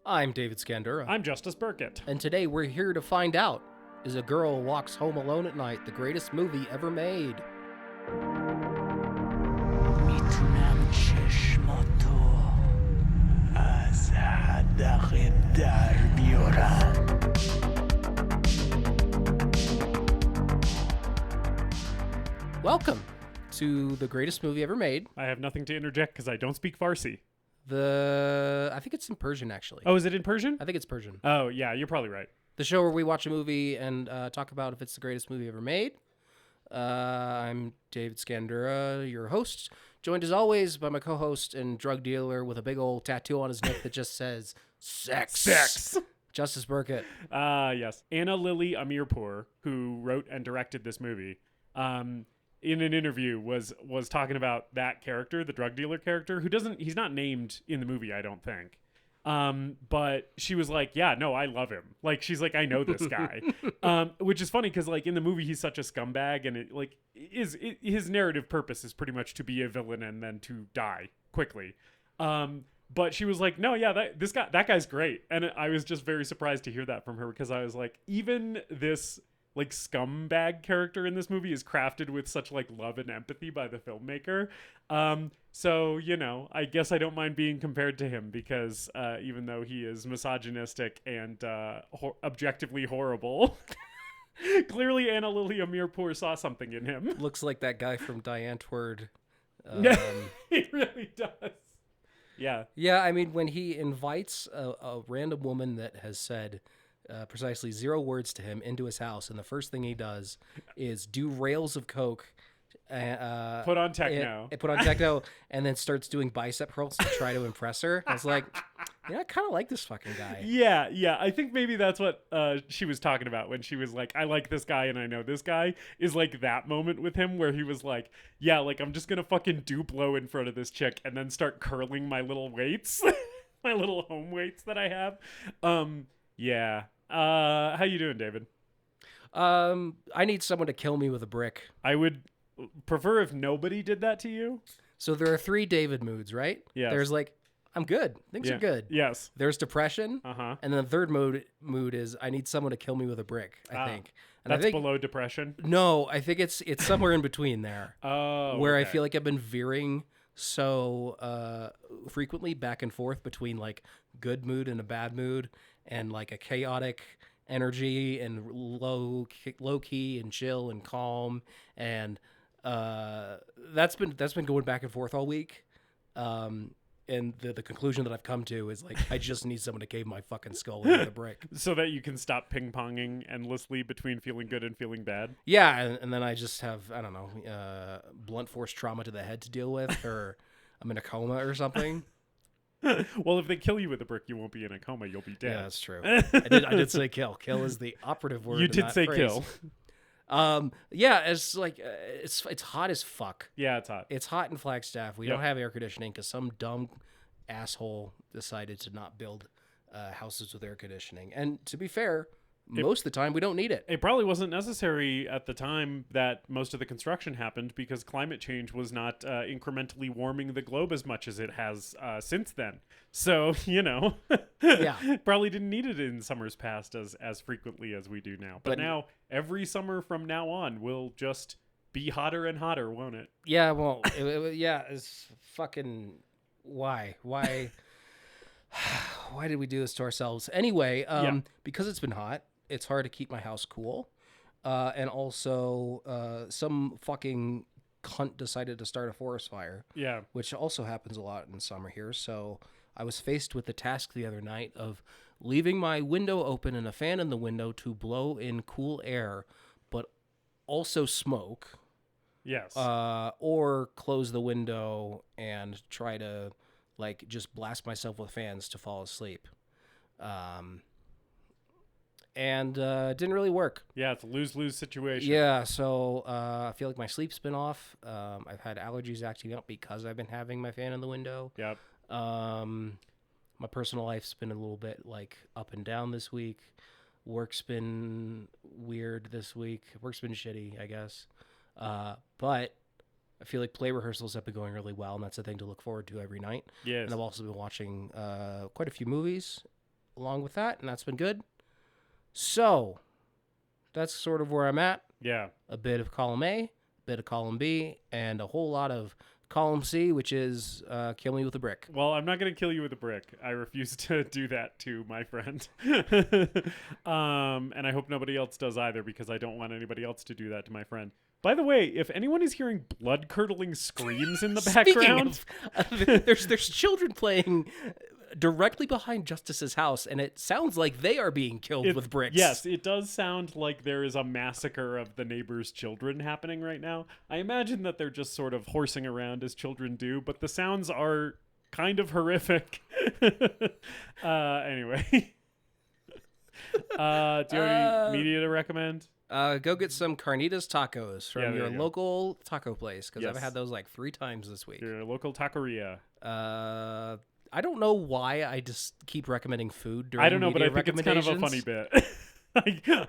I'm David Scandura. I'm Justus Burkett. And today we're here to find out, is A Girl Walks Home Alone at Night the greatest movie ever made? Welcome to the greatest movie ever made. I have nothing to interject because I don't speak Farsi. I think it's in Persian, actually. Oh, is it in Persian? I think it's Persian. Oh, yeah, you're probably right. The show where we watch a movie and talk about if it's the greatest movie ever made. I'm David Scandura, your host, joined as always by my co-host and drug dealer with a big old tattoo on his neck that just says, sex. Sex. Justus Burkett. Yes. Anna Lily Amirpour, who wrote and directed this movie, in an interview was talking about that character, the drug dealer character, he's not named in the movie, I don't think. But she was like, yeah, no, I love him. Like, she's like, I know this guy. Which is funny because, like, in the movie, he's such a scumbag, and his narrative purpose is pretty much to be a villain and then to die quickly. But she was like, no, yeah, that guy's great. And I was just very surprised to hear that from her because I was like, even this like scumbag character in this movie is crafted with such like love and empathy by the filmmaker. So, you know, I guess I don't mind being compared to him because even though he is misogynistic and objectively horrible, clearly Anna Lily Amirpour saw something in him. Looks like that guy from Diane Tward. He really does. Yeah. Yeah, I mean, when he invites a random woman that has said precisely 0 words to him into his house, and the first thing he does is do rails of coke, put on techno, and then starts doing bicep curls to try to impress her. I was like, yeah, I kind of like this fucking guy. Yeah. I think maybe that's what she was talking about when she was like, I like this guy and I know this guy, is like that moment with him where he was like, yeah, like I'm just gonna fucking Duplo in front of this chick and then start curling my little weights, my little home weights that I have. Yeah. How you doing, David? I need someone to kill me with a brick. I would prefer if nobody did that to you. So there are 3 David moods, right? Yeah. There's like, I'm good. Things are good. Yes. There's depression. Uh-huh. And then the third mood is I need someone to kill me with a brick, I think. And that's I think, below depression? No, I think it's somewhere in between there. Oh, where okay. I feel like I've been veering so frequently back and forth between like good mood and a bad mood and like a chaotic energy and low key and chill and calm, and that's been going back and forth all week. And the conclusion that I've come to is like I just need someone to cave my fucking skull in with a brick, so that you can stop ping-ponging endlessly between feeling good and feeling bad. Yeah, and then I just have, I don't know, blunt force trauma to the head to deal with, or I'm in a coma or something. Well, if they kill you with a brick, you won't be in a coma. You'll be dead. Yeah, that's true. I did say kill. Kill is the operative word. You did say phrase. Kill. Yeah, it's like it's hot as fuck. Yeah, it's hot. It's hot in Flagstaff. We don't have air conditioning because some dumb asshole decided to not build houses with air conditioning. And to be fair, most of the time we don't need it. It probably wasn't necessary at the time that most of the construction happened because climate change was not incrementally warming the globe as much as it has since then. So, you know, Yeah. Probably didn't need it in summers past as frequently as we do now. But now, every summer from now on will just be hotter and hotter, won't it? Yeah, well, it's fucking... Why? Why did we do this to ourselves? Anyway, because it's been hot, it's hard to keep my house cool. And also, some fucking cunt decided to start a forest fire. Yeah. Which also happens a lot in summer here. So I was faced with the task the other night of leaving my window open and a fan in the window to blow in cool air, but also smoke. Yes. Or close the window and try to like just blast myself with fans to fall asleep. And it didn't really work. Yeah, it's a lose-lose situation. Yeah, so I feel like my sleep's been off. I've had allergies acting up because I've been having my fan in the window. Yep. My personal life's been a little bit like up and down this week. Work's been weird this week. Work's been shitty, I guess. But I feel like play rehearsals have been going really well, and that's a thing to look forward to every night. Yes. And I've also been watching quite a few movies along with that, and that's been good. So that's sort of where I'm at. Yeah. A bit of column A, a bit of column B, and a whole lot of column C, which is kill me with a brick. Well, I'm not going to kill you with a brick. I refuse to do that to my friend. And I hope nobody else does either, because I don't want anybody else to do that to my friend. By the way, if anyone is hearing blood-curdling screams in the background... there's children playing directly behind Justus's house, and it sounds like they are being killed with bricks. Yes, it does sound like there is a massacre of the neighbors' children happening right now. I imagine that they're just sort of horsing around as children do, but the sounds are kind of horrific. Anyway. Do you have any media to recommend? Go get some carnitas tacos from your you local taco place, because Yes. I've had those like 3 times this week. Your local taqueria. I don't know why I just keep recommending food during I don't know, but I media think it's kind of a funny bit.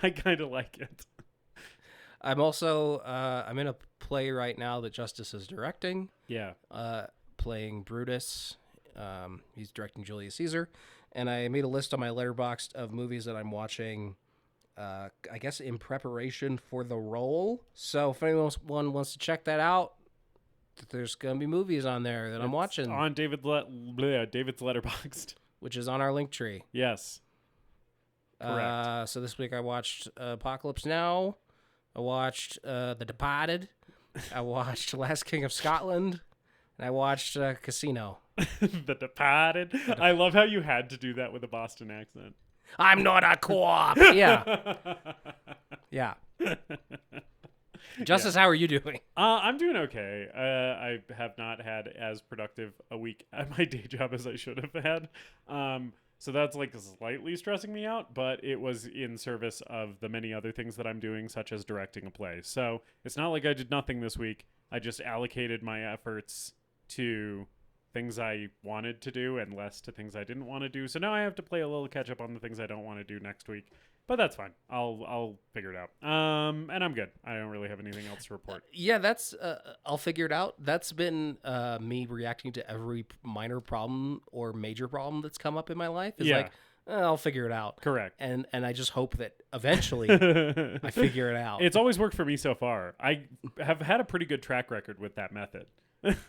I kind of like it. I'm also I'm in a play right now that Justus is directing. Yeah. Playing Brutus. He's directing Julius Caesar, and I made a list on my Letterboxd of movies that I'm watching. I guess in preparation for the role. So if anyone wants to check that out, there's gonna be movies on there that I'm watching on David's Letterboxd, which is on our link tree. Yes. Correct. So this week I watched Apocalypse Now. I watched The Departed. I watched Last King of Scotland, and I watched Casino. The Departed. I love how you had to do that with a Boston accent. I'm not a co-op. Yeah. Yeah. Justice, how are you doing? I'm doing okay. I have not had as productive a week at my day job as I should have had. So that's like slightly stressing me out, but it was in service of the many other things that I'm doing, such as directing a play. So it's not like I did nothing this week. I just allocated my efforts to things I wanted to do and less to things I didn't want to do. So now I have to play a little catch up on the things I don't want to do next week. But that's fine. I'll figure it out. And I'm good. I don't really have anything else to report. Yeah, that's I'll figure it out. That's been me reacting to every minor problem or major problem that's come up in my life. It's like, I'll figure it out. Correct. And I just hope that eventually I figure it out. It's always worked for me so far. I have had a pretty good track record with that method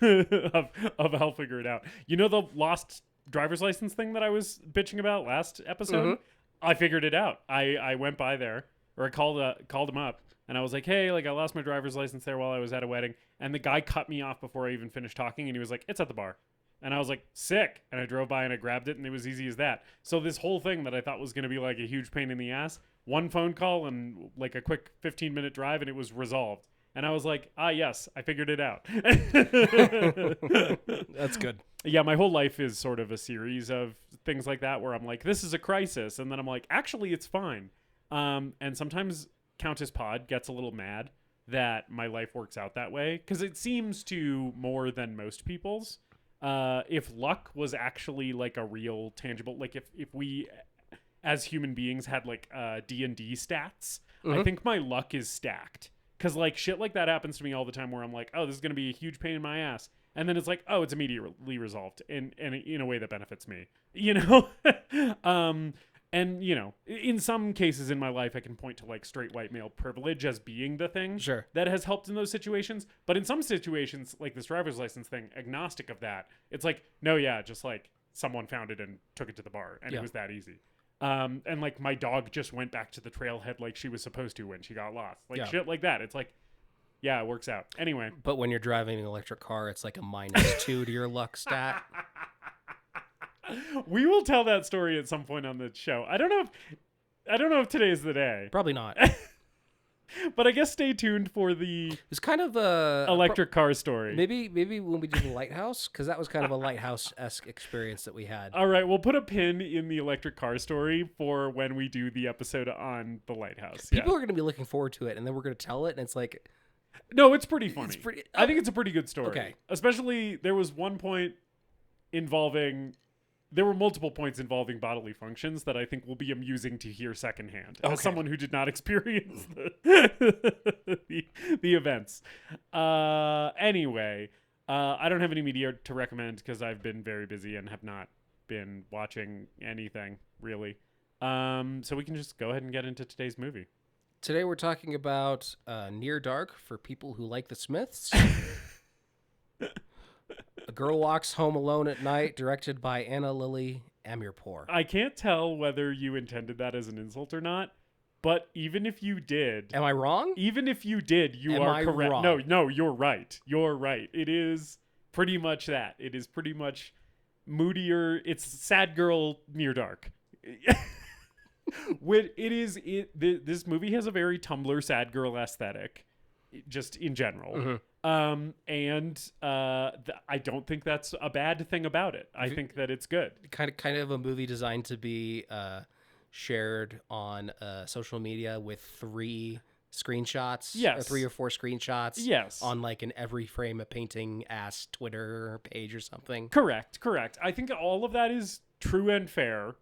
of I'll figure it out. You know the lost driver's license thing that I was bitching about last episode? Mm-hmm. I figured it out. I went by there, or I called him up, and I was like, hey, like I lost my driver's license there while I was at a wedding, and the guy cut me off before I even finished talking, and he was like, it's at the bar. And I was like, sick. And I drove by and I grabbed it, and it was easy as that. So this whole thing that I thought was going to be like a huge pain in the ass, one phone call and like a quick 15-minute drive, and it was resolved. And I was like, yes, I figured it out. That's good. Yeah, my whole life is sort of a series of things like that where I'm like, this is a crisis. And then I'm like, actually, it's fine. And sometimes Countess Pod gets a little mad that my life works out that way, because it seems to more than most people's. If luck was actually like a real tangible, like if we as human beings had like D&D stats, I think my luck is stacked. Because, like, shit like that happens to me all the time where I'm like, oh, this is going to be a huge pain in my ass. And then it's like, oh, it's immediately resolved in a way that benefits me. You know? And, you know, in some cases in my life, I can point to, like, straight white male privilege as being the thing that has helped in those situations. But in some situations, like this driver's license thing, agnostic of that, it's like, no, yeah, just, like, someone found it and took it to the bar. And it was that easy. And like my dog just went back to the trailhead like she was supposed to when she got lost. Like shit like that. It's like, yeah, it works out. Anyway. But when you're driving an electric car, it's like a -2 to your luck stat. We will tell that story at some point on the show. I don't know if today is the day. Probably not. But I guess stay tuned for the it's kind of a electric car story. Maybe when we do the lighthouse, because that was kind of a lighthouse-esque experience that we had. All right, we'll put a pin in the electric car story for when we do the episode on the lighthouse. People are going to be looking forward to it, and then we're going to tell it, and it's like... No, it's pretty funny. I think it's a pretty good story. Okay. Especially, there was one point involving... There were multiple points involving bodily functions that I think will be amusing to hear secondhand as someone who did not experience the events. Anyway, I don't have any media to recommend because I've been very busy and have not been watching anything really. So we can just go ahead and get into today's movie. Today we're talking about Near Dark for people who like the Smiths. A Girl Walks Home Alone at Night, directed by Anna Lily Amirpour. I can't tell whether you intended that as an insult or not, but even if you did... Am I wrong? Even if you did, you are correct. Wrong? No, you're right. You're right. It is pretty much that. It is pretty much moodier. It's sad girl Near Dark. This movie has a very Tumblr sad girl aesthetic, just in general. Mm-hmm. I don't think that's a bad thing about it. I think that it's good. Kind of a movie designed to be shared on social media with 3 screenshots. Yes. Or 3 or 4 screenshots. Yes. On like an every frame a painting ass Twitter page or something. Correct. I think all of that is true and fair.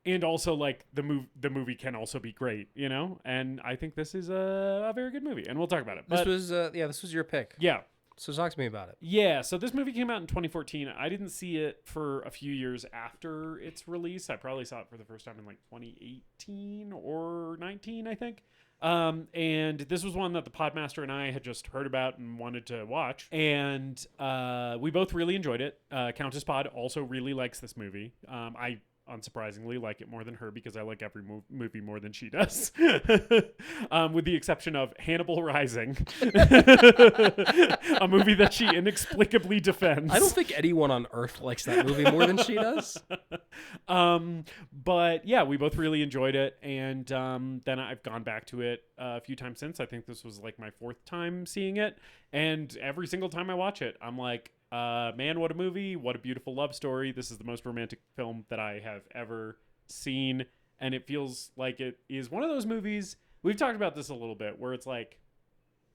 And also, like, the movie can also be great, you know? And I think this is a very good movie, and we'll talk about it. This was your pick. Yeah. So talk to me about it. Yeah, so this movie came out in 2014. I didn't see it for a few years after its release. I probably saw it for the first time in, like, 2018 or 19, I think. And this was one that the Podmaster and I had just heard about and wanted to watch. And we both really enjoyed it. Countess Pod also really likes this movie. I unsurprisingly like it more than her because I like every movie more than she does. With the exception of Hannibal Rising, a movie that she inexplicably defends. I don't think anyone on earth likes that movie more than she does. But yeah, we both really enjoyed it, and then I've gone back to it a few times since. I think this was like my 4th time seeing it, and every single time I watch it, I'm like, man, what a movie, what a beautiful love story. This is the most romantic film that I have ever seen, and it feels like it is one of those movies, we've talked about this a little bit, where it's like,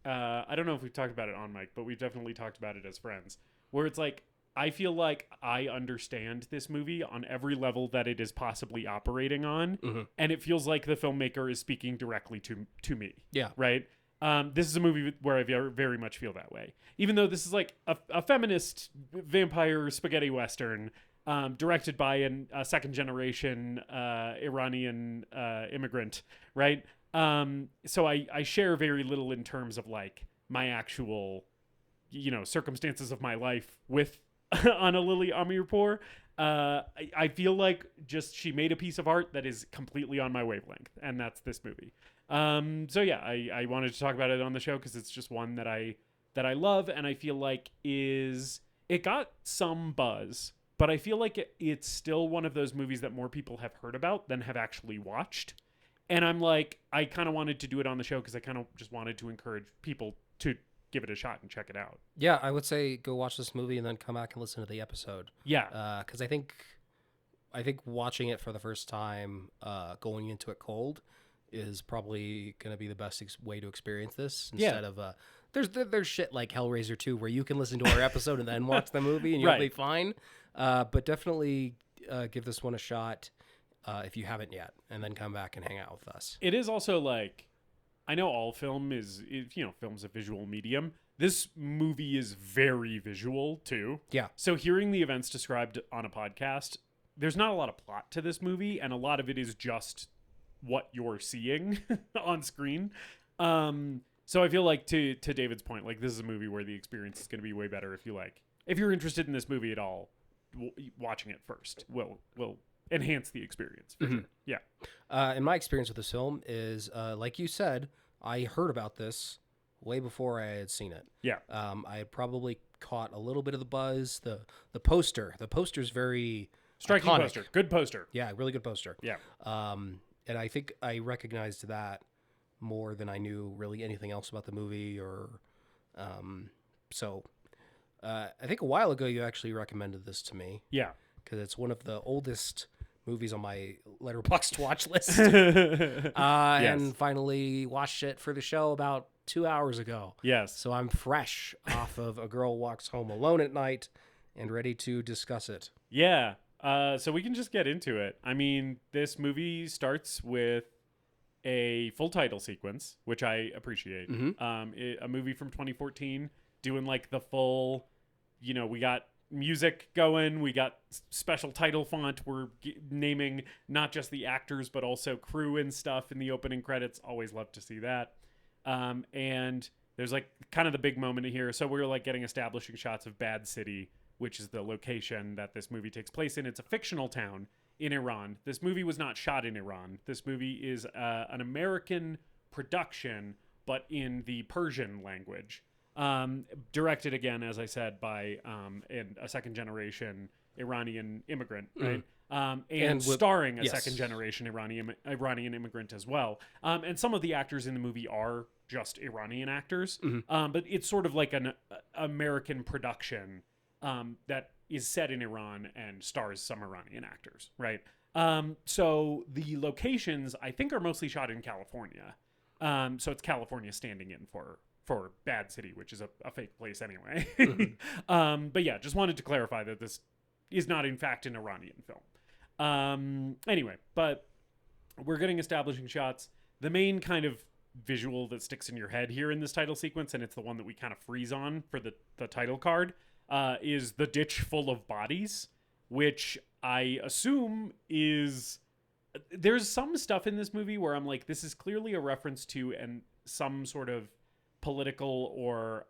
I don't know if we've talked about it on mic, but we've definitely talked about it as friends, where it's like, I feel like I understand this movie on every level that it is possibly operating on, and it feels like the filmmaker is speaking directly to me. Yeah. Right? This is a movie where I very much feel that way. Even though this is like a feminist vampire spaghetti western, directed by a second-generation Iranian immigrant, right? So I share very little in terms of like my actual, circumstances of my life with Anna Lily Amirpour. I feel like just she made a piece of art that is completely on my wavelength, and that's this movie. So yeah, I wanted to talk about it on the show because it's just one that I love, and I feel like it got some buzz, but I feel like it's still one of those movies that more people have heard about than have actually watched. And I'm like, I kind of wanted to do it on the show because I kind of just wanted to encourage people to give it a shot and check it out. Yeah, I would say go watch this movie and then come back and listen to the episode. Yeah. Because I think watching it for the first time, going into it cold, is probably going to be the best way to experience this instead of there's shit like Hellraiser 2 where you can listen to our episode and then watch the movie and you'll be fine. But definitely give this one a shot if you haven't yet, and then come back and hang out with us. It is also like, I know all film is film's a visual medium. This movie is very visual too. Yeah. So hearing the events described on a podcast, there's not a lot of plot to this movie, and a lot of it is just what you're seeing on screen. So I feel like to David's point, like, this is a movie where the experience is going to be way better if you're interested in this movie at all. Watching it first will enhance the experience for sure. Yeah. And my experience with this film is, like you said, I heard about this way before I had seen it. Yeah. I had probably caught a little bit of the buzz. The poster's very striking iconic. Poster. Good poster. Yeah, really good poster. Yeah. And I think I recognized that more than I knew really anything else about the movie, or I think a while ago you actually recommended this to me. Yeah. Because it's one of the oldest movies on my Letterboxd watch list. And finally watched it for the show about 2 hours ago. Yes. So I'm fresh off of A Girl Walks Home Alone at Night and ready to discuss it. Yeah. So we can just get into it. I mean, this movie starts with a full title sequence, which I appreciate. A movie from 2014 doing like the full, we got music going. We got special title font. We're naming not just the actors, but also crew and stuff in the opening credits. Always love to see that. And there's like kind of the big moment here. So we're like getting establishing shots of Bad City, which is the location that this movie takes place in. It's a fictional town in Iran. This movie was not shot in Iran. This movie is an American production, but in the Persian language. Directed again, as I said, by a second generation Iranian immigrant, right? And starring a second generation Iranian immigrant as well. And some of the actors in the movie are just Iranian actors, but it's sort of like an American production that is set in Iran and stars some Iranian actors, right? So the locations, I think, are mostly shot in California. So it's California standing in for Bad City, which is a fake place anyway. But yeah, just wanted to clarify that this is not, in fact, an Iranian film. Anyway, but we're getting establishing shots. The main kind of visual that sticks in your head here in this title sequence, and it's the one that we kind of freeze on for the title card, is the ditch full of bodies, which I assume is... There's some stuff in this movie where I'm like, this is clearly a reference to some sort of political or,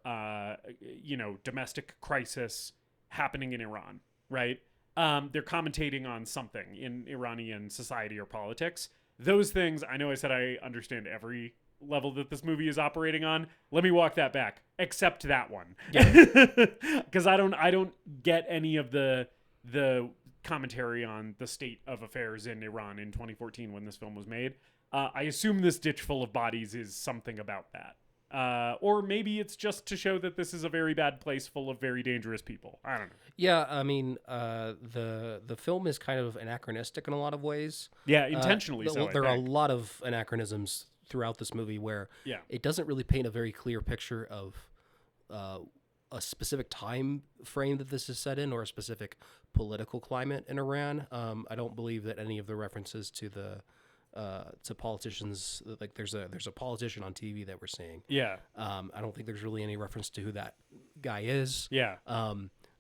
domestic crisis happening in Iran, right? They're commentating on something in Iranian society or politics. Those things, I know I said I understand every level that this movie is operating on. Let me walk that back, except that one. Because I don't get any of the commentary on the state of affairs in Iran in 2014 when this film was made. I assume this ditch full of bodies is something about that. Or maybe it's just to show that this is a very bad place full of very dangerous people. I don't know. Yeah, I mean, the film is kind of anachronistic in a lot of ways. Yeah, intentionally so. There are a lot of anachronisms throughout this movie where it doesn't really paint a very clear picture of a specific time frame that this is set in or a specific political climate in Iran. I don't believe that any of the references to to politicians, like there's a politician on TV that we're seeing. Yeah. I don't think there's really any reference to who that guy is. Yeah.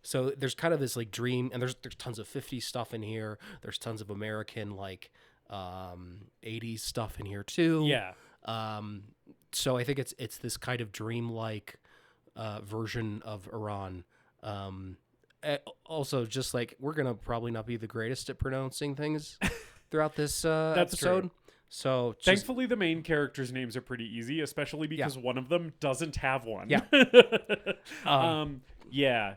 So there's kind of this like dream, and there's tons of 50s stuff in here. There's tons of American like 80s stuff in here too. Yeah. So I think it's this kind of dreamlike version of Iran. Also, just like we're gonna probably not be the greatest at pronouncing things throughout this episode. True. So thankfully, the main characters' names are pretty easy, especially because one of them doesn't have one. Yeah.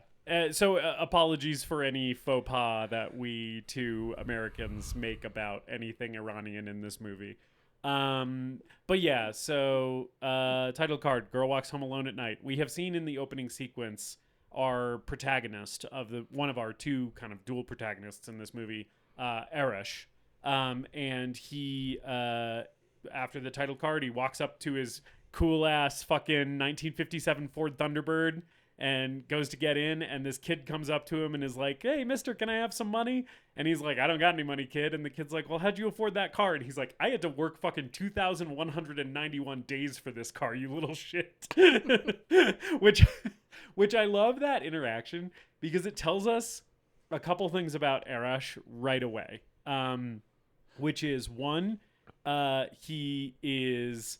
So apologies for any faux pas that we two Americans make about anything Iranian in this movie. But yeah, so title card, Girl Walks Home Alone at Night. We have seen in the opening sequence our protagonist of one of our two kind of dual protagonists in this movie, Arash. And he, after the title card, he walks up to his cool ass fucking 1957 Ford Thunderbird and goes to get in, and this kid comes up to him and is like, "Hey, mister, can I have some money?" And he's like, "I don't got any money, kid." And the kid's like, "Well, how'd you afford that car?" And he's like, "I had to work fucking 2,191 days for this car, you little shit." Which I love that interaction because it tells us a couple things about Arash right away. Which is one, he is,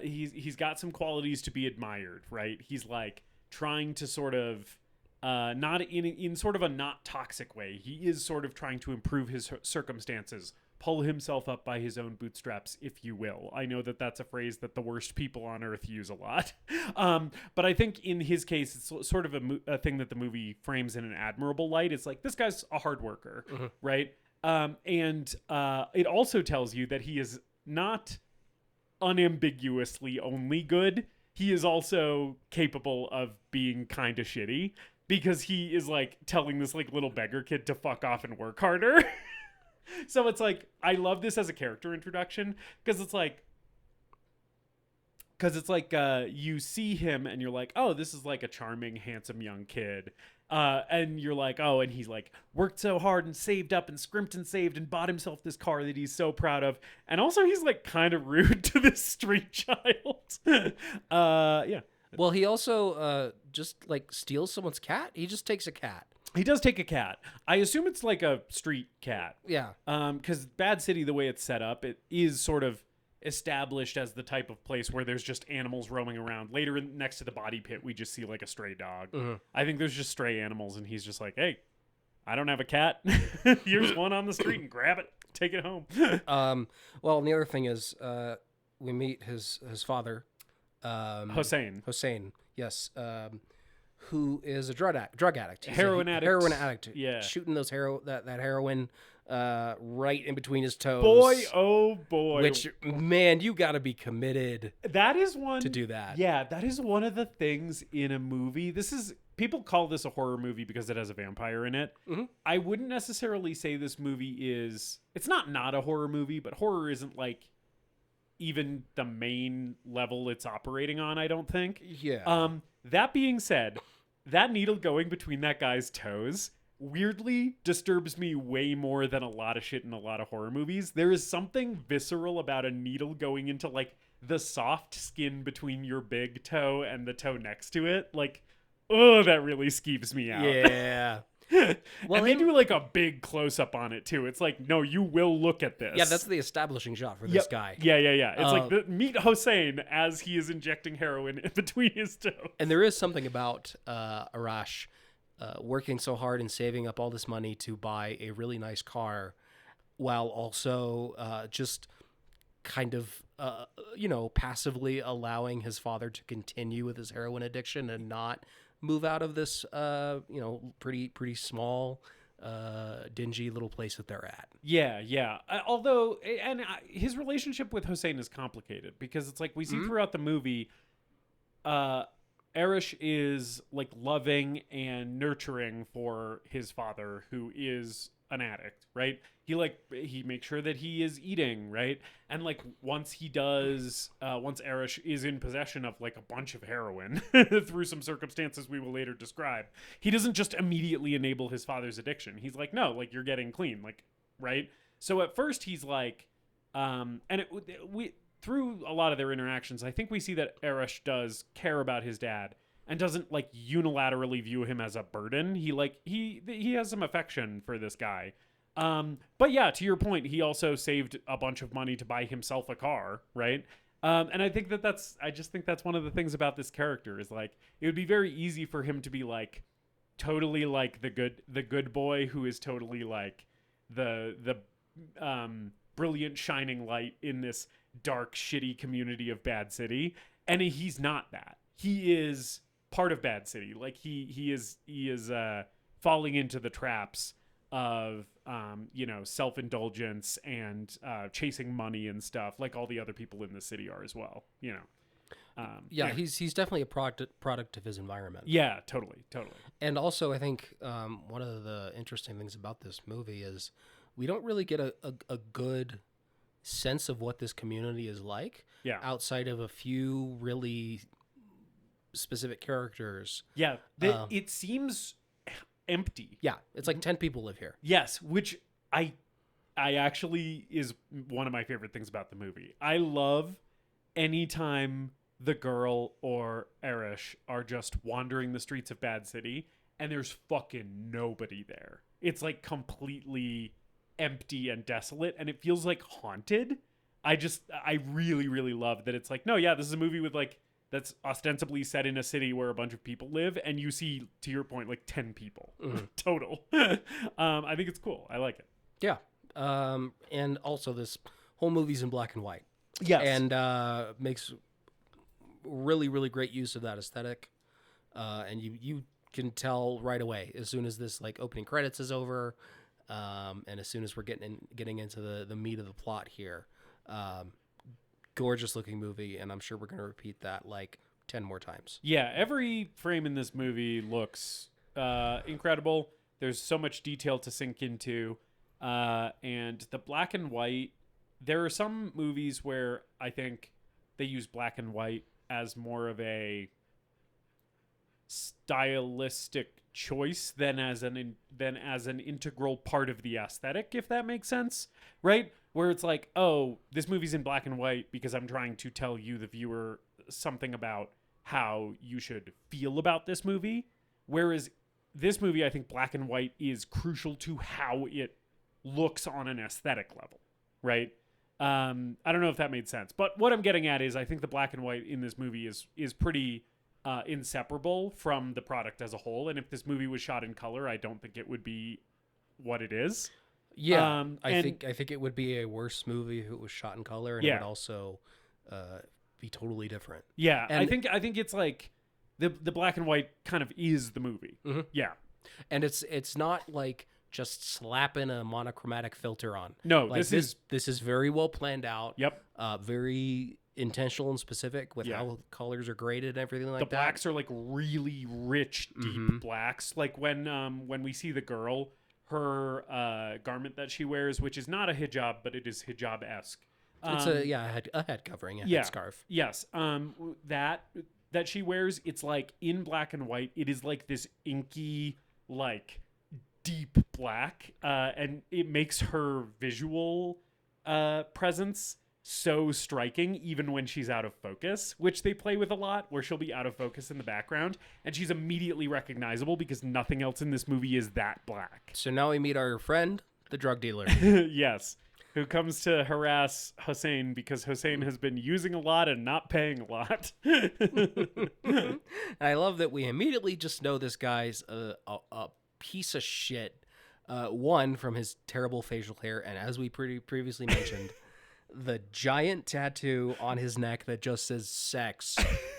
he's got some qualities to be admired, right? He's like trying to sort of, not in sort of a not toxic way. He is sort of trying to improve his circumstances, pull himself up by his own bootstraps, if you will. I know that that's a phrase that the worst people on earth use a lot. But I think in his case, it's sort of a thing that the movie frames in an admirable light. It's like, this guy's a hard worker, right? And it also tells you that he is not unambiguously only good. He is also capable of being kind of shitty because he is like telling this like little beggar kid to fuck off and work harder. So it's like, I love this as a character introduction because it's like you see him and you're like, oh, this is like a charming, handsome young kid. And you're like, oh, and he's like worked so hard and saved up and scrimped and saved and bought himself this car that he's so proud of. And also he's like kind of rude to this street child. Yeah. Well, he also just like steals someone's cat. He just takes a cat. He does take a cat. I assume it's like a street cat. Yeah. Because Bad City, the way it's set up, it is sort of established as the type of place where there's just animals roaming around. Later, next to the body pit, we just see like a stray dog. I think there's just stray animals, and he's just like, hey, I don't have a cat. Here's one on the street, and grab it, take it home. Well, and the other thing is, we meet his father, Hossein. Yes. Who is a drug addict? He's Heroin a addict. Heroin addict. Yeah. Shooting that heroin right in between his toes. Boy, oh boy. Which, man, you got to be committed that is one to do that. Yeah, that is one of the things in a movie. People call this a horror movie because it has a vampire in it. I wouldn't necessarily say this movie is... It's not a horror movie, but horror isn't like even the main level it's operating on, I don't think. Yeah. That being said, that needle going between that guy's toes weirdly disturbs me way more than a lot of shit in a lot of horror movies. There is something visceral about a needle going into like the soft skin between your big toe and the toe next to it. Like, oh, that really skeeves me out. Yeah. Well, and they do like a big close up on it too. It's like, no, you will look at this. Yeah, that's the establishing shot for this guy. Yeah. It's like meet Hossein as he is injecting heroin in between his toes. And there is something about Arash working so hard and saving up all this money to buy a really nice car, while also just kind of passively allowing his father to continue with his heroin addiction and not move out of this pretty small dingy little place that they're at. Yeah. Although his relationship with Hossein is complicated because it's like we see throughout the movie Arash is like loving and nurturing for his father, who is an addict, right? He makes sure that he is eating, right? And like once Arash is in possession of like a bunch of heroin through some circumstances we will later describe, he doesn't just immediately enable his father's addiction. He's like, no, like you're getting clean, like, right? So at first he's like, through a lot of their interactions, I think we see that Arash does care about his dad and doesn't like unilaterally view him as a burden. He has some affection for this guy. But yeah, to your point, he also saved a bunch of money to buy himself a car, right? And I think I just think that's one of the things about this character is like, it would be very easy for him to be like totally like the good boy who is totally like the brilliant shining light in this dark, shitty community of Bad City. And he's not that. He is part of Bad City. Like he is falling into the traps of self-indulgence and chasing money and stuff, like all the other people in the city are as well, He's definitely a product of his environment. Yeah, totally. And also I think one of the interesting things about this movie is we don't really get a good sense of what this community is like outside of a few really specific characters. It seems empty. Yeah, it's like 10 people live here. Yes, which I actually is one of my favorite things about the movie. I love anytime the girl or Arash are just wandering the streets of Bad City and there's fucking nobody there. It's like completely empty and desolate, and it feels like haunted. I really, really love that it's like, no, yeah, this is a movie with like that's ostensibly set in a city where a bunch of people live, and you see, to your point, like 10 people total. I think it's cool. I like it. Yeah. And also this whole movie's in black and white. Yes. And makes really, really great use of that aesthetic. And you can tell right away as soon as this like opening credits is over, and as soon as we're getting into the meat of the plot here. Gorgeous looking movie, and I'm sure we're going to repeat that like 10 more times. Yeah, every frame in this movie looks incredible. There's so much detail to sink into, and the black and white. There are some movies where I think they use black and white as more of a stylistic choice than as an integral part of the aesthetic, if that makes sense, right? Where it's like, oh, this movie's in black and white because I'm trying to tell you, the viewer, something about how you should feel about this movie. Whereas this movie, I think black and white is crucial to how it looks on an aesthetic level, right? I don't know if that made sense, but what I'm getting at is I think the black and white in this movie is pretty inseparable from the product as a whole. And if this movie was shot in color, I don't think it would be what it is. Yeah, I think it would be a worse movie if it was shot in color, and it would also be totally different. Yeah, and I think it's like the black and white kind of is the movie. Mm-hmm. Yeah, and it's not like just slapping a monochromatic filter on. No, like this is very well planned out. Yep. Very intentional and specific with how colors are graded and everything like that. The blacks are like really rich, deep blacks. Like when we see the girl, her garment that she wears, which is not a hijab, but it is hijab-esque. It's a head covering, a headscarf. Yes. That she wears, it's like in black and white. It is like this inky, like deep black, and it makes her visual presence so striking even when she's out of focus, which they play with a lot, where she'll be out of focus in the background and she's immediately recognizable because nothing else in this movie is that black. So now we meet our friend, the drug dealer. Yes, who comes to harass Hossein because Hossein has been using a lot and not paying a lot. I love that we immediately just know this guy's a piece of shit. One, from his terrible facial hair, and as we previously mentioned, the giant tattoo on his neck that just says sex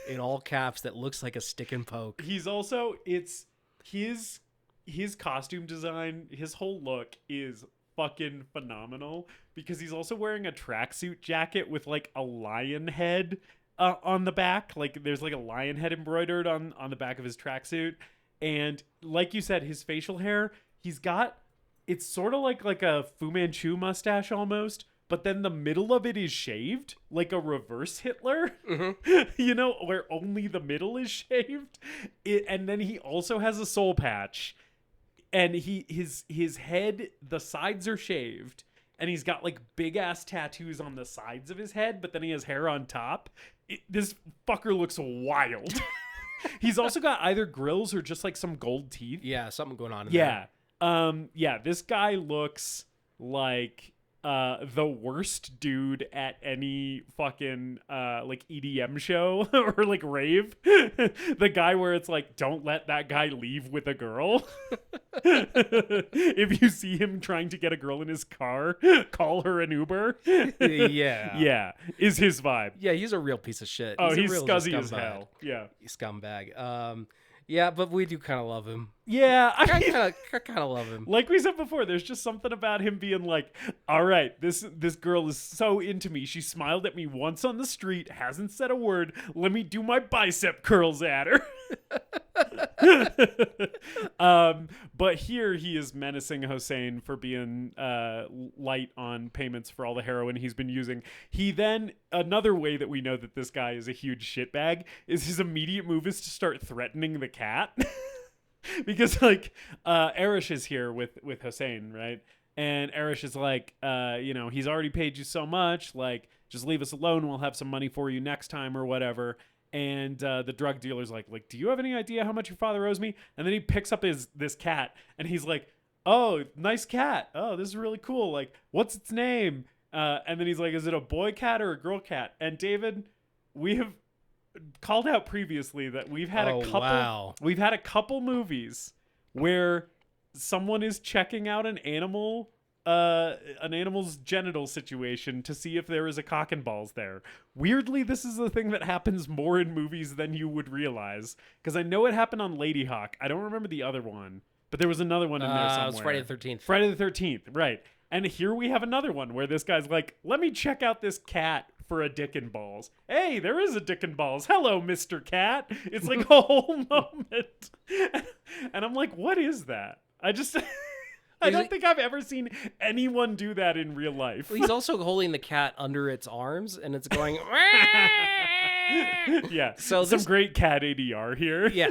in all caps that looks like a stick and poke. He's also, it's his costume design, his whole look is fucking phenomenal because he's also wearing a tracksuit jacket with like a lion head on the back. Like there's like a lion head embroidered on the back of his tracksuit. And like you said, his facial hair, he's got, it's sort of like a Fu Manchu mustache almost, but then the middle of it is shaved, like a reverse Hitler, you know, where only the middle is shaved. And then he also has a soul patch, and his head, the sides are shaved, and he's got like big ass tattoos on the sides of his head, but then he has hair on top. This fucker looks wild. He's also got either grills or just like some gold teeth. Yeah, something going on in there. This guy looks like the worst dude at any fucking like EDM show or like rave. The guy where it's like, don't let that guy leave with a girl. If you see him trying to get a girl in his car, call her an Uber. Yeah, is his vibe. Yeah, he's a real piece of shit. He's scuzzy as hell. Yeah, scumbag. Yeah, but we do kind of love him. Yeah, I kind of love him. Like we said before, there's just something about him being like, all right, this girl is so into me. She smiled at me once on the street, hasn't said a word. Let me do my bicep curls at her. But here he is menacing Hossein for being light on payments for all the heroin he's been using. He then, another way that we know that this guy is a huge shitbag is his immediate move is to start threatening the cat. Because like Arash is here with Hossein, right? And Arash is like, he's already paid you so much, like just leave us alone, we'll have some money for you next time or whatever. And the drug dealer's like, do you have any idea how much your father owes me? And then he picks up this cat and he's like, oh, nice cat. Oh, this is really cool. Like, what's its name? And then he's like, is it a boy cat or a girl cat? And David, we have called out previously that we've had a couple movies where someone is checking out an animal's genital situation to see if there is a cock and balls there. Weirdly, this is the thing that happens more in movies than you would realize, because I know it happened on Lady Hawk. I don't remember the other one, but there was another one in there somewhere. It was Friday the 13th. Friday the 13th, right. And here we have another one where this guy's like, let me check out this cat for a dick and balls. Hey, there is a dick and balls. Hello, Mr. Cat. It's like a whole moment. And I'm like, what is that? I don't think I've ever seen anyone do that in real life. He's also holding the cat under its arms, and it's going... Yeah, so some great cat ADR here. Yeah.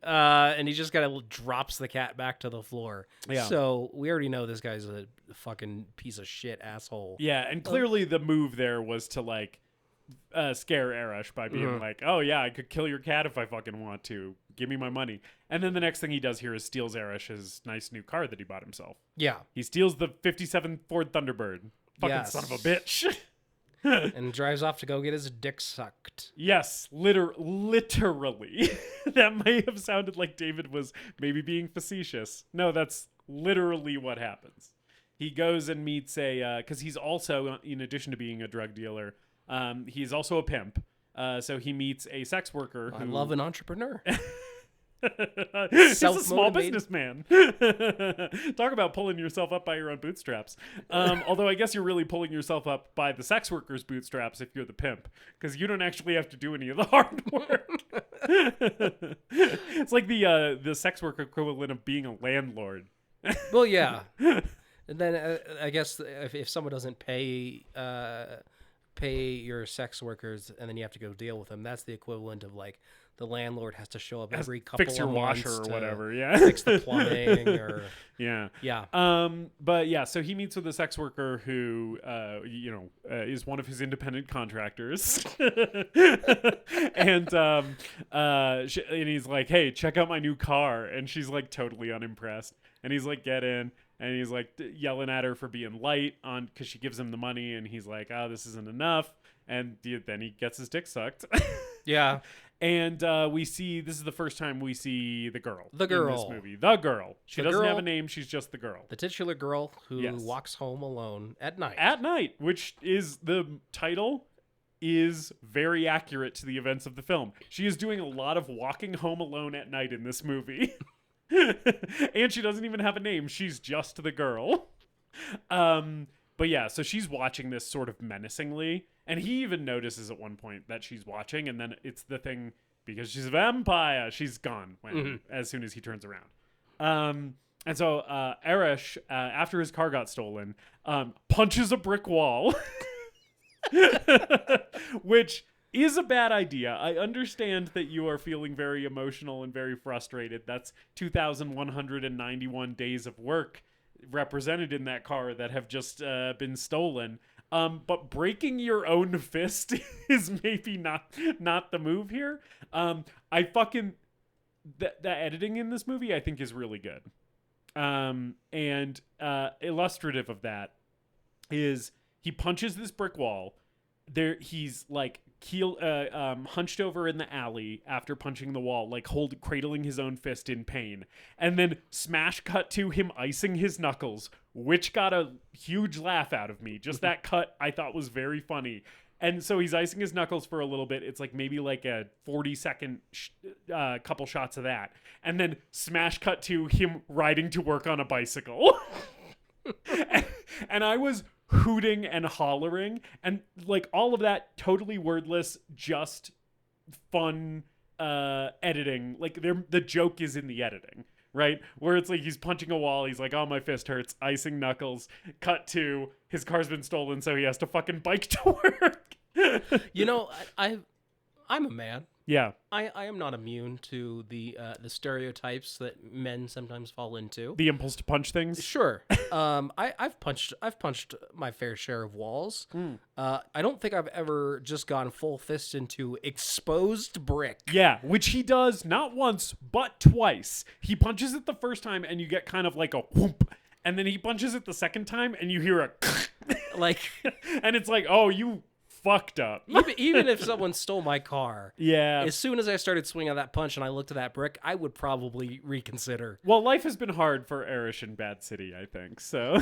And he just kind of drops the cat back to the floor. Yeah. So we already know this guy's a fucking piece of shit asshole. Yeah, and clearly the move there was to like scare Arash by being like, oh yeah, I could kill your cat if I fucking want to. Give me my money. And then the next thing he does here is steals Arash's nice new car that he bought himself. Yeah. He steals the 57 Ford Thunderbird. Fucking Yes. son of a bitch. And drives off to go get his dick sucked. Yes, literally. That may have sounded like David was maybe being facetious. No, that's literally what happens. He goes and meets because he's also, in addition to being a drug dealer, he's also a pimp. So he meets a sex worker. I love an entrepreneur. He's a small businessman. Talk about pulling yourself up by your own bootstraps. Although I guess you're really pulling yourself up by the sex worker's bootstraps if you're the pimp, because you don't actually have to do any of the hard work. It's like the sex worker equivalent of being a landlord. Well, yeah. And then I guess if someone doesn't pay your sex workers and then you have to go deal with them, that's the equivalent of like the landlord has to show up every couple fix your of months washer or to whatever, yeah. fix the plumbing or yeah. But yeah, so he meets with a sex worker who is one of his independent contractors. and he's like, hey, check out my new car, and she's like totally unimpressed, and he's like, get in. And he's like yelling at her for being light on because she gives him the money, and he's like, "Oh, this isn't enough." And then he gets his dick sucked. Yeah. And we see this is the first time we see the girl. The girl in this movie. The girl. She doesn't have a girl, name. She's just the girl. the titular girl who Yes. walks home alone at night. At night, which is the title. Is very accurate to the events of the film. She is doing a lot of walking home alone at night in this movie. And she doesn't even have a name. She's just the girl. But yeah, so she's watching this sort of menacingly. And he even notices at one point that she's watching. And then it's the thing, because she's a vampire, she's gone as soon as he turns around. And so Arash, after his car got stolen, punches a brick wall. Which is a bad idea. I understand that you are feeling very emotional and very frustrated. That's 2,191 days of work represented in that car that have just been stolen. But breaking your own fist is maybe not the move here. The editing in this movie I think is really good. And illustrative of that is he punches this brick wall. He's like hunched over in the alley after punching the wall, like cradling his own fist in pain, and then smash cut to him icing his knuckles, which got a huge laugh out of me. Just that cut I thought was very funny. And so he's icing his knuckles for a little bit. It's like maybe like a 40-second couple shots of that, and then smash cut to him riding to work on a bicycle. and I was hooting and hollering, and like all of that totally wordless, just fun editing. Like the joke is in the editing, right? Where it's like he's punching a wall, he's like, oh, my fist hurts, icing knuckles, cut to his car's been stolen, so he has to fucking bike to work. You know, I'm a man. Yeah. I am not immune to the stereotypes that men sometimes fall into. The impulse to punch things. Sure. I've punched my fair share of walls. I don't think I've ever just gone full fist into exposed brick. Yeah, which he does not once but twice. He punches it the first time and you get kind of like a whoop, and then he punches it the second time and you hear a like, and it's like, oh, you fucked up. even if someone stole my car, yeah, as soon as I started swinging that punch and I looked at that brick, I would probably reconsider. Well, life has been hard for Arash in Bad City, I think, so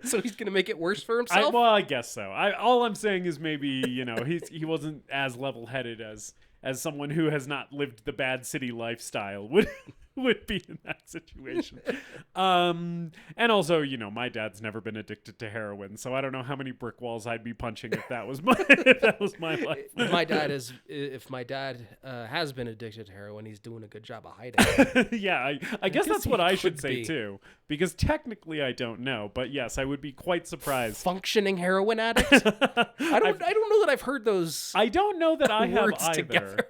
so he's gonna make it worse for himself. I guess so. All I'm saying is maybe he wasn't as level-headed as someone who has not lived the Bad City lifestyle would be in that situation. And also, my dad's never been addicted to heroin, so I don't know how many brick walls I'd be punching if that was my life. If my dad has been addicted to heroin, he's doing a good job of hiding it. Yeah, I guess that's what I should say too, because technically I don't know, but yes, I would be quite surprised. Functioning heroin addict? I don't know that I've heard those. I don't know that I have words either. Together.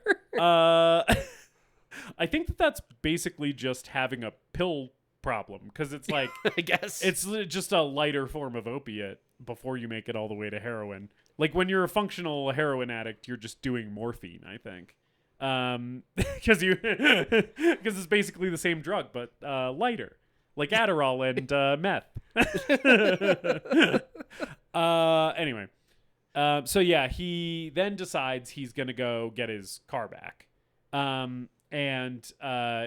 I think that's basically just having a pill problem because it's like I guess it's just a lighter form of opiate before you make it all the way to heroin. Like when you're a functional heroin addict, you're just doing morphine, I think. Because it's basically the same drug, but lighter, like Adderall and meth. Anyway, so yeah, he then decides he's gonna go get his car back, and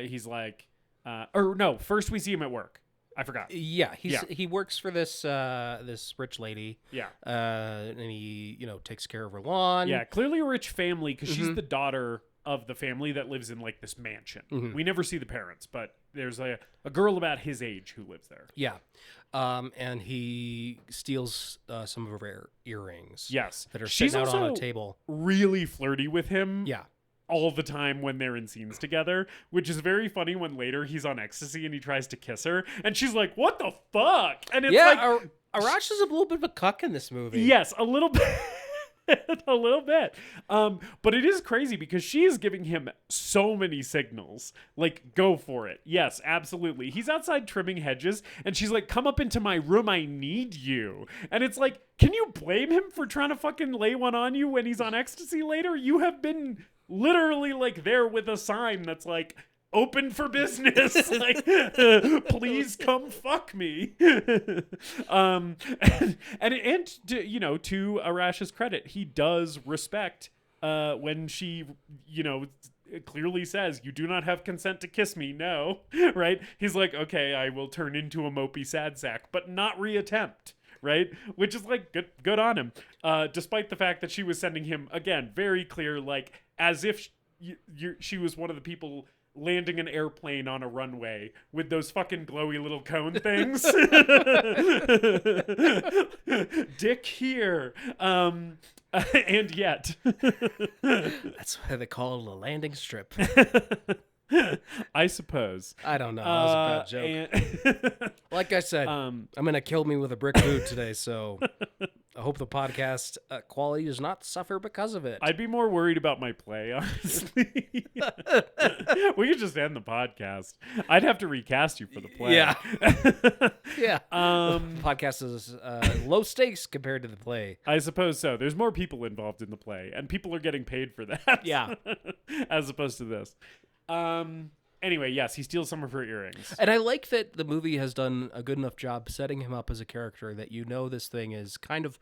he's like, or no, first we see him at work. I forgot. Yeah, he works for this this rich lady. Yeah. And he, takes care of her lawn. Yeah, clearly a rich family because she's the daughter of the family that lives in like this mansion. We never see the parents, but there's a girl about his age who lives there. Yeah. And he steals some of her earrings. Yes. That are She's sitting out on a also table. Really flirty with him. Yeah. All the time when they're in scenes together, which is very funny when later he's on ecstasy and he tries to kiss her and she's like, what the fuck? And it's Arash is a little bit of a cuck in this movie. Yes, a little bit. A little bit. But it is crazy because she is giving him so many signals. Like, go for it. Yes, absolutely. He's outside trimming hedges and she's like, come up into my room. I need you. And it's like, can you blame him for trying to fucking lay one on you when he's on ecstasy later? You have been literally like there with a sign that's like open for business. Like, please come fuck me. And to Arash's credit, he does respect when she, clearly says, you do not have consent to kiss me. No. Right. He's like, okay, I will turn into a mopey sad sack, but not reattempt. Right. Which is like good on him. Despite the fact that she was sending him, again, very clear, like as if she was one of the people landing an airplane on a runway with those fucking glowy little cone things. Dick here. And yet. That's why they call it a landing strip. I suppose. I don't know. That was a bad joke. Like I said, I'm going to kill me with a brick boot today, so I hope the podcast quality does not suffer because of it. I'd be more worried about my play, honestly. We could just end the podcast. I'd have to recast you for the play. Yeah. Yeah. The podcast is low stakes compared to the play. I suppose so. There's more people involved in the play, and people are getting paid for that. Yeah. As opposed to this. Anyway, yes, he steals some of her earrings. And I like that the movie has done a good enough job setting him up as a character that this thing is kind of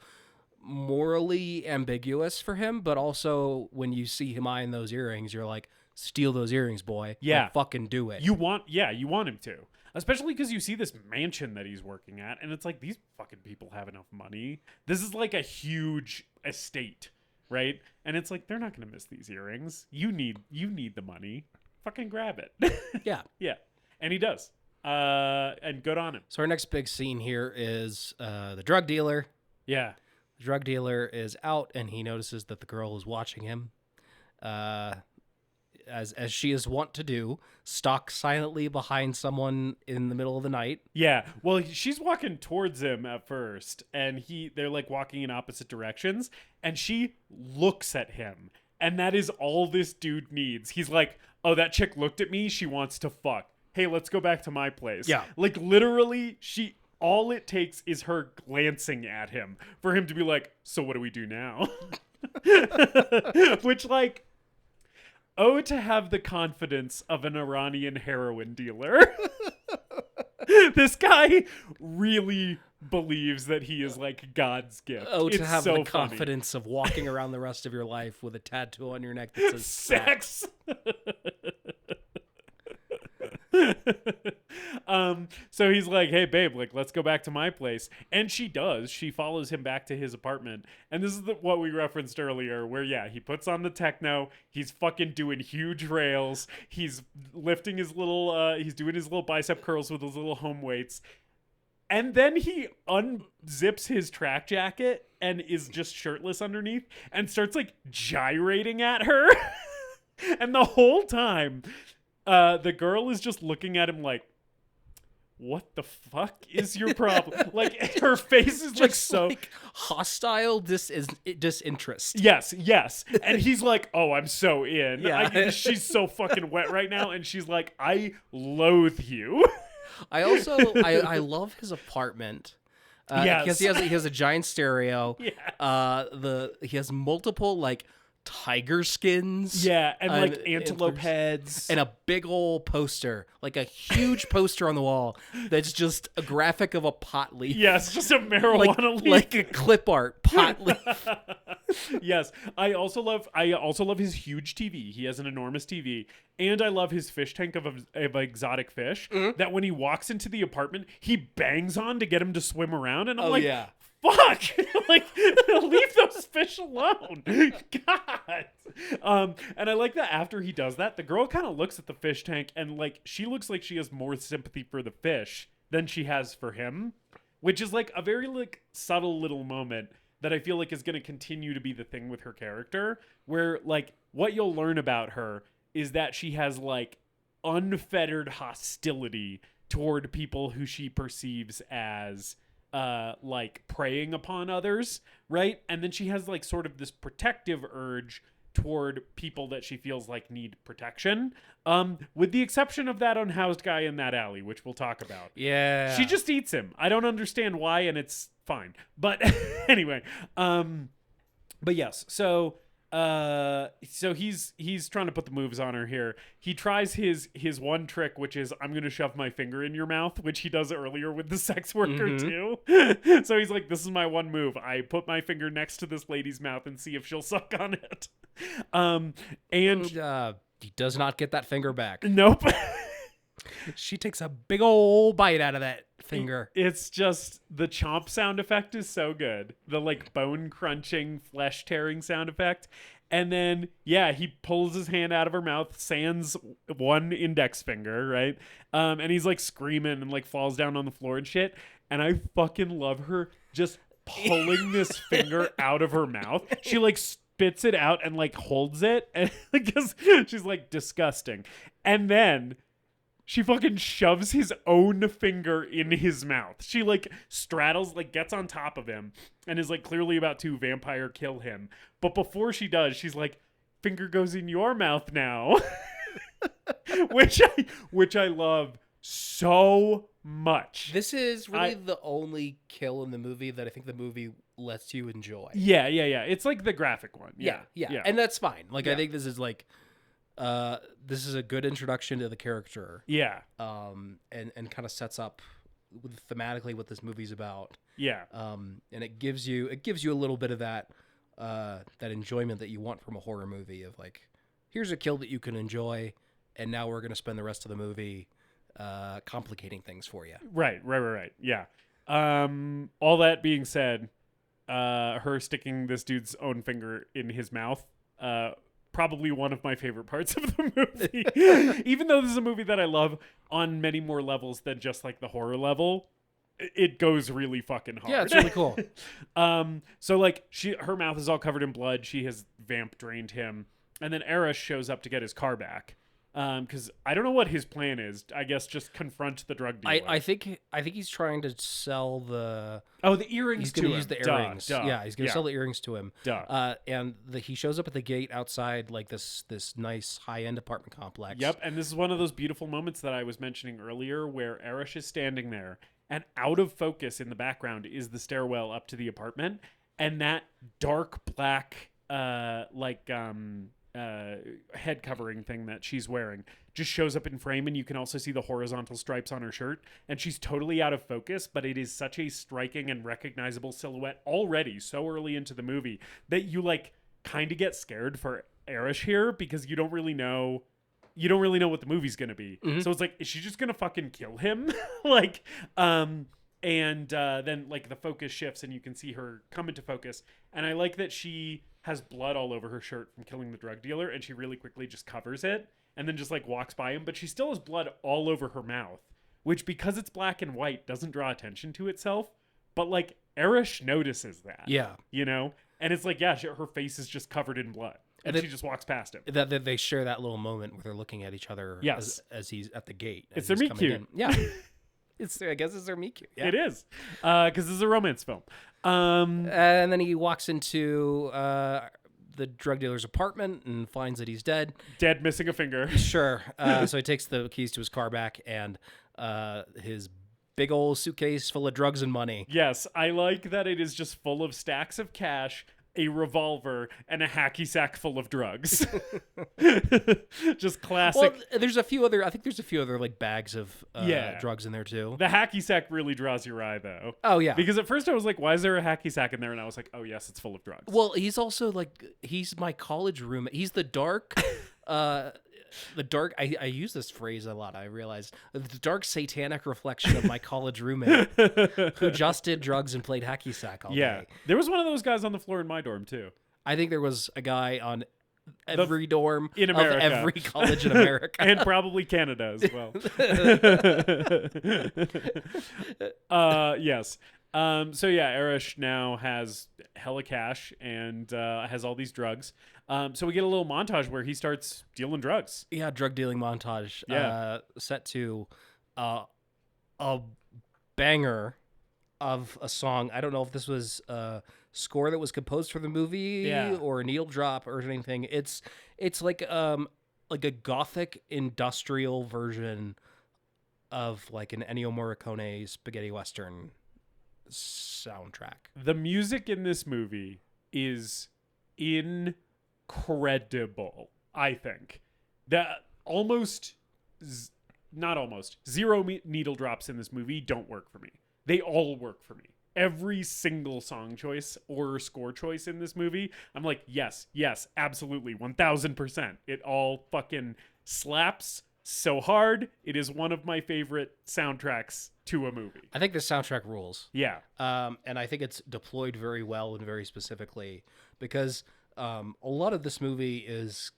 morally ambiguous for him, but also when you see him eyeing those earrings, you're like, steal those earrings, boy. Yeah. Like, fucking do it. You want him to. Especially because you see this mansion that he's working at, and it's like, these fucking people have enough money. This is like a huge estate, right? And it's like, they're not going to miss these earrings. You need the money. Fucking grab it. Yeah. Yeah. And he does. And good on him. So our next big scene here is the drug dealer. Yeah. The drug dealer is out, and he notices that the girl is watching him. As she is wont to do, stalk silently behind someone in the middle of the night. Yeah. Well, she's walking towards him at first, and they're like walking in opposite directions, and she looks at him. And that is all this dude needs. He's like, oh, that chick looked at me. She wants to fuck. Hey, let's go back to my place. Yeah. Like, literally, all it takes is her glancing at him for him to be like, so what do we do now? Which, like, to have the confidence of an Iranian heroin dealer. This guy really believes that he is like God's gift. To have the confidence of walking around the rest of your life with a tattoo on your neck that says sex. So he's like, hey babe, like, let's go back to my place. And she does. She follows him back to his apartment. And this is what we referenced earlier, where he puts on the techno. He's fucking doing huge rails. He's lifting his little he's doing his little bicep curls with his little home weights. And then he unzips his track jacket and is just shirtless underneath and starts like gyrating at her. And the whole time, the girl is just looking at him like, what the fuck is your problem? Like, her face is just so like hostile disinterest. Yes. And he's like, oh, I'm so in. Yeah. She's so fucking wet right now. And she's like, I loathe you. I also I love his apartment. Because he has a giant stereo. Yes. He has multiple like tiger skins. Yeah, and like antelope heads. And a big old poster, like a huge poster on the wall that's just a graphic of a pot leaf. Yes, just a marijuana leaf. Like a clip art pot leaf. Yes. I also love his huge TV. He has an enormous TV. And I love his fish tank of exotic fish that when he walks into the apartment, he bangs on to get him to swim around. And I'm like, yeah. Fuck! Like, leave those fish alone. God. And I like that after he does that, the girl kind of looks at the fish tank and like she looks like she has more sympathy for the fish than she has for him, which is like a very like subtle little moment that I feel like is going to continue to be the thing with her character, where like what you'll learn about her is that she has like unfettered hostility toward people who she perceives as like preying upon others, right? And then she has like sort of this protective urge toward people that she feels like need protection, with the exception of that unhoused guy in that alley, which we'll talk about. Yeah, she just eats him. I don't understand why, and it's fine, but anyway, but yes, so he's trying to put the moves on her here. He tries his one trick, which is I'm gonna shove my finger in your mouth, which he does earlier with the sex worker too. So he's like, this is my one move. I put my finger next to this lady's mouth and see if she'll suck on it. And he does not get that finger back. Nope. She takes a big old bite out of that finger. It's just the chomp sound effect is so good. The like bone crunching, flesh tearing sound effect. And then, yeah, he pulls his hand out of her mouth, sans one index finger, right? And he's like screaming and like falls down on the floor and shit. And I fucking love her just pulling this finger out of her mouth. She like spits it out and like holds it, and because she's like disgusting. And then she fucking shoves his own finger in his mouth. She like straddles, like gets on top of him and is like clearly about to vampire kill him. But before she does, she's like, finger goes in your mouth now. which I love so much. This is really the only kill in the movie that I think the movie lets you enjoy. Yeah. It's like the graphic one. Yeah. And that's fine. Like, I think this is like, this is a good introduction to the character. Yeah. And kind of sets up thematically what this movie's about. Yeah. And it gives you a little bit of that enjoyment that you want from a horror movie of like, here's a kill that you can enjoy, and now we're going to spend the rest of the movie complicating things for you. Right. Yeah. All that being said, her sticking this dude's own finger in his mouth, probably one of my favorite parts of the movie. Even though this is a movie that I love on many more levels than just like the horror level, it goes really fucking hard. Yeah, it's really cool. So like her mouth is all covered in blood. She has vamp drained him, and then Arash shows up to get his car back. Because I don't know what his plan is. I guess just confront the drug dealer. I think he's trying to sell the earrings. He's going to use the earrings. Duh. Yeah, he's going to sell the earrings to him. Duh. And he shows up at the gate outside like this nice high end apartment complex. Yep. And this is one of those beautiful moments that I was mentioning earlier, where Arash is standing there, and out of focus in the background is the stairwell up to the apartment, and that dark black head covering thing that she's wearing just shows up in frame, and you can also see the horizontal stripes on her shirt, and she's totally out of focus, but it is such a striking and recognizable silhouette already so early into the movie that you like kind of get scared for Arash here, because you don't really know what the movie's gonna be. So it's like, is she just gonna fucking kill him? Then like the focus shifts and you can see her come into focus, and I like that she has blood all over her shirt from killing the drug dealer, and she really quickly just covers it and then just like walks by him, but she still has blood all over her mouth, which, because it's black and white, doesn't draw attention to itself, but like Arash notices that. Yeah. You know? And it's like, yeah, her face is just covered in blood, and she just walks past him. That they share that little moment where they're looking at each other as he's at the gate. It's their meet cute. Yeah. I guess it's their meet cute. Yeah. It is. Because this is a romance film. And then he walks into the drug dealer's apartment and finds that he's dead. Missing a finger. Sure. So he takes the keys to his car back, and his big old suitcase full of drugs and money. Yes, I like that it is just full of stacks of cash, a revolver, and a hacky sack full of drugs. Just classic. Well, there's a few other. I think there's a few other like bags of drugs in there too. The hacky sack really draws your eye, though. Oh yeah, because at first I was like, "Why is there a hacky sack in there?" And I was like, "Oh yes, it's full of drugs." Well, he's also like he's my college roommate. He's the dark. The dark. I use this phrase a lot. I realized the dark satanic reflection of my college roommate who just did drugs and played hacky sack all day. There was one of those guys on the floor in my dorm too. I think there was a guy on every dorm in America, of every college in America, and probably Canada as well. Yes. So yeah, Arash now has hella cash and has all these drugs. So we get a little montage where he starts dealing drugs. Yeah, drug dealing montage. Yeah. Set to a banger of a song. I don't know if this was a score that was composed for the movie or a needle drop or anything. It's like a gothic industrial version of like an Ennio Morricone spaghetti western soundtrack. The music in this movie is incredible. I think that zero needle drops in this movie don't work for me. They all work for me. Every single song choice or score choice in this movie, I'm like, yes, absolutely, 1000%. It all fucking slaps so hard. It is one of my favorite soundtracks to a movie. I think the soundtrack rules. Yeah. And I think it's deployed very well and very specifically because a lot of this movie is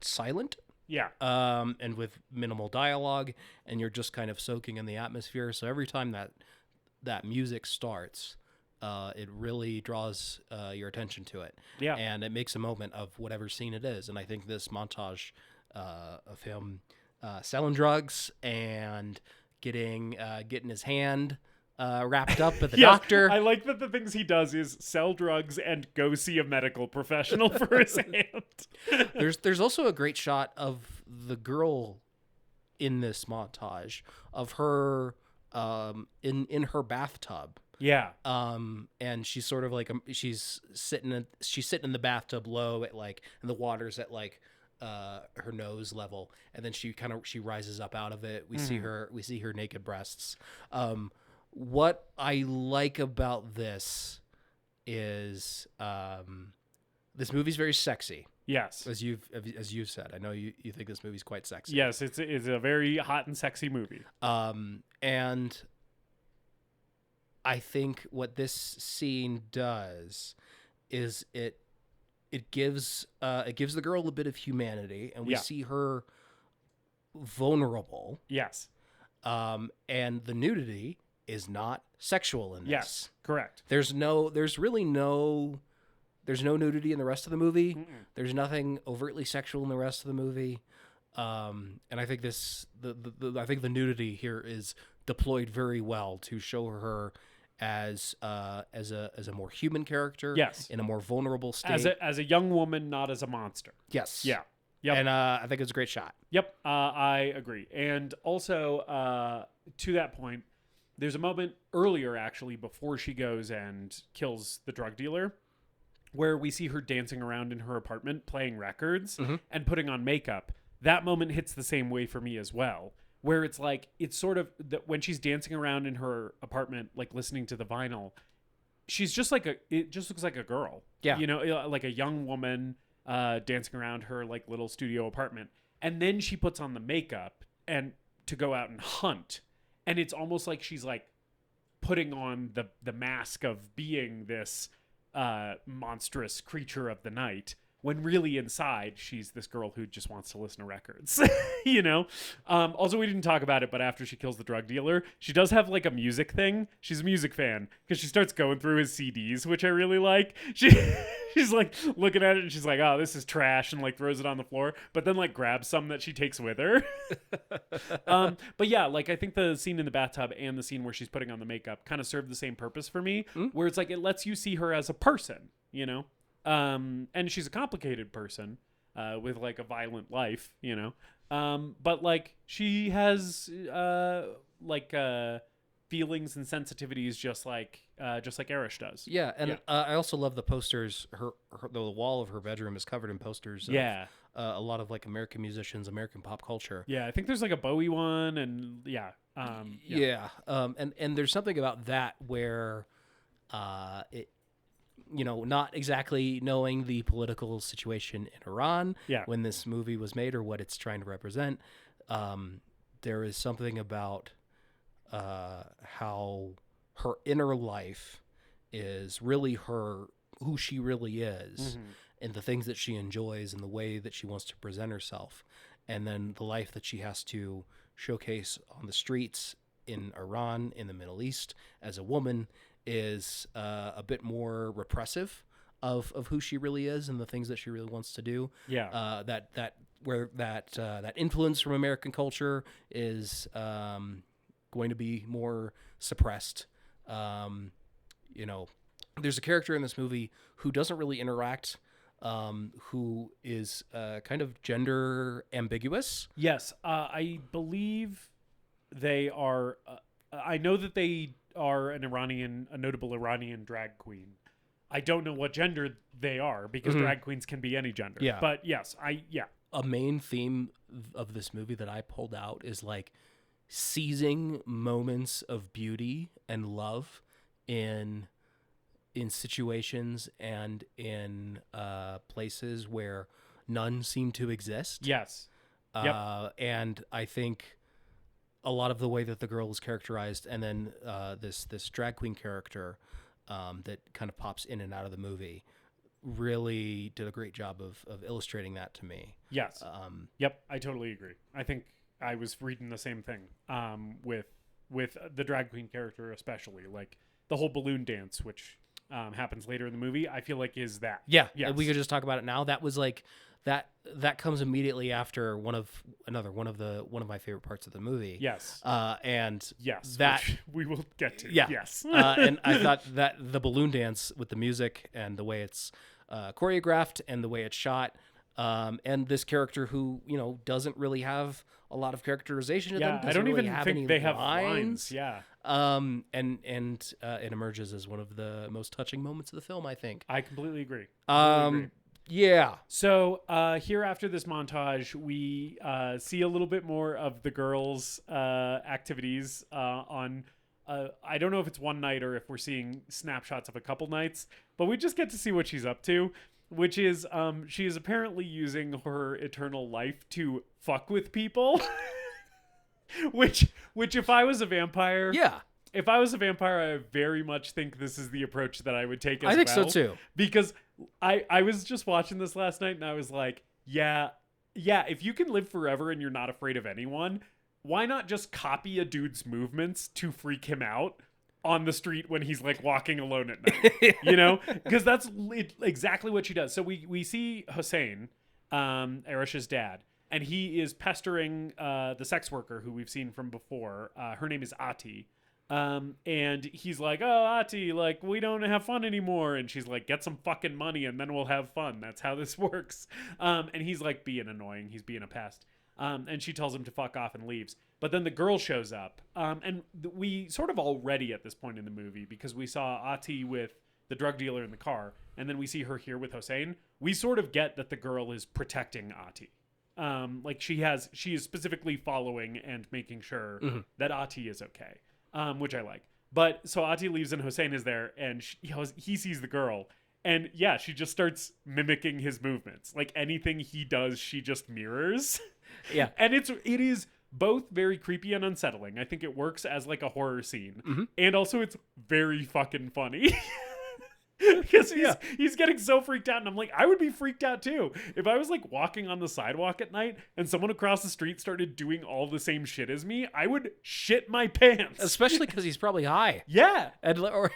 silent. Yeah. And with minimal dialogue, and you're just kind of soaking in the atmosphere. So every time that music starts, it really draws your attention to it. Yeah. And it makes a moment of whatever scene it is. And I think this montage of him selling drugs and getting his hand wrapped up at the doctor. I like that the things he does is sell drugs and go see a medical professional for his hand. There's also a great shot of the girl in this montage of her in her bathtub. Yeah. And she's sort of like she's sitting in the bathtub low at like, and the water's at like her nose level, and then she rises up out of it. We see her naked breasts. What I like about this is this movie's very sexy. Yes. As you've said. I know you think this movie's quite sexy. Yes, it's a very hot and sexy movie. And I think what this scene does is it gives the girl a bit of humanity, and we see her vulnerable. Yes. And the nudity is not sexual in this. Yes, correct. There's no nudity in the rest of the movie. Mm-mm. There's nothing overtly sexual in the rest of the movie. And I think I think the nudity here is deployed very well to show her as a more human character. Yes. In a more vulnerable state. As a young woman, not as a monster. Yes. Yeah. Yep. And I think it's a great shot. Yep. I agree. And also, to that point, there's a moment earlier, actually, before she goes and kills the drug dealer, where we see her dancing around in her apartment, playing records and putting on makeup. That moment hits the same way for me as well, where it's like, it's sort of when she's dancing around in her apartment, like listening to the vinyl, she's just like it just looks like a girl. Yeah. You know, like a young woman dancing around her like little studio apartment. And then she puts on the makeup and to go out and hunt. And it's almost like she's like putting on the mask of being this monstrous creature of the night, when really inside she's this girl who just wants to listen to records. You know. Also, we didn't talk about it, but after she kills the drug dealer, she does have like a music thing. She's a music fan because she starts going through his CDs, which I really like. She's like looking at it and she's like, oh, this is trash, and like throws it on the floor, but then like grabs some that she takes with her. But yeah, like I think the scene in the bathtub and the scene where she's putting on the makeup kind of serve the same purpose for me, where it's like it lets you see her as a person, you know? And she's a complicated person with like a violent life, you know? But like she has feelings and sensitivities just like Arash does. Yeah, and I also love the posters. The wall of her bedroom is covered in posters. Yeah. A lot of like American musicians, American pop culture. Yeah, I think there's like a Bowie one, and and there's something about that where, it, not exactly knowing the political situation in Iran when this movie was made or what it's trying to represent, there is something about how her inner life is really who she really is, and the things that she enjoys and the way that she wants to present herself, and then the life that she has to showcase on the streets in Iran, in the Middle East, as a woman is a bit more repressive of who she really is and the things that she really wants to do. Yeah. That influence from American culture is going to be more suppressed. There's a character in this movie who doesn't really interact, who is kind of gender ambiguous. Yes, I believe they are. I know that they are a notable Iranian drag queen. I don't know what gender they are because drag queens can be any gender. Yeah. But yes, A main theme of this movie that I pulled out is like seizing moments of beauty and love in situations and in places where none seem to exist. Yes. And I think a lot of the way that the girl is characterized, and then this drag queen character that kind of pops in and out of the movie, really did a great job of illustrating that to me. Yes. I totally agree. I think I was reading the same thing with the drag queen character, especially like the whole balloon dance, which happens later in the movie. I feel like is that. Yeah. Yes. We could just talk about it now. That was like that comes immediately after one of my favorite parts of the movie. Yes. And yes, that which we will get to. Yeah. Yes. And I thought that the balloon dance with the music and the way it's choreographed and the way it's shot, and this character who doesn't really have a lot of characterization of them. I don't really even have think any they have lines. lines. Yeah. And it emerges as one of the most touching moments of the film, I think. I completely agree. Yeah. So here after this montage, we see a little bit more of the girls' activities on. I don't know if it's one night or if we're seeing snapshots of a couple nights, but we just get to see what she's up to, which is she is apparently using her eternal life to fuck with people. which if I was a vampire, if I was a vampire, I very much think this is the approach that I would take as well. I think so too. Because I was just watching this last night and I was like, yeah, if you can live forever and you're not afraid of anyone, why not just copy a dude's movements to freak him out on the street when he's like walking alone at night? Because that's exactly what she does. So we see Hossein, Arash's dad, and he is pestering the sex worker who we've seen from before. Her name is Ati. And he's like, oh, Ati, like, we don't have fun anymore. And she's like, get some fucking money and then we'll have fun. That's how this works. And he's like being annoying. He's being a pest. And she tells him to fuck off and leaves. But then the girl shows up. And we sort of already at this point in the movie, because we saw Ati with the drug dealer in the car, and then we see her here with Hossein. We sort of get that the girl is protecting Ati. Like she is specifically following and making sure that Ati is okay. Which I like. But so Ati leaves and Hossein is there, and he sees the girl, and yeah, she just starts mimicking his movements. Like anything he does, she just mirrors. Yeah. And it is both very creepy and unsettling. I think it works as like a horror scene. And also it's very fucking funny. Because he's getting so freaked out, and I'm like, I would be freaked out too if I was like walking on the sidewalk at night and someone across the street started doing all the same shit as me. I would shit my pants, especially because he's probably high. Yeah, or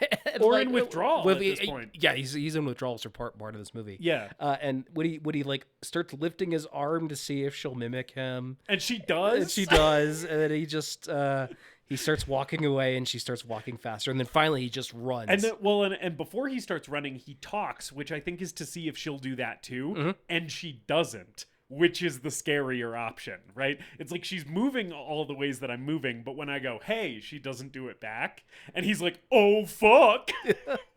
in withdrawal at this point. Yeah, he's in withdrawal for part of this movie. Yeah, and would he like starts lifting his arm to see if she'll mimic him, and she does, and then he just. He starts walking away, and she starts walking faster, and then finally he just runs. And and before he starts running, he talks, which I think is to see if she'll do that too, and she doesn't. which is the scarier option, right? It's like she's moving all the ways that I'm moving, but when I go, hey, she doesn't do it back. And he's like, oh, fuck,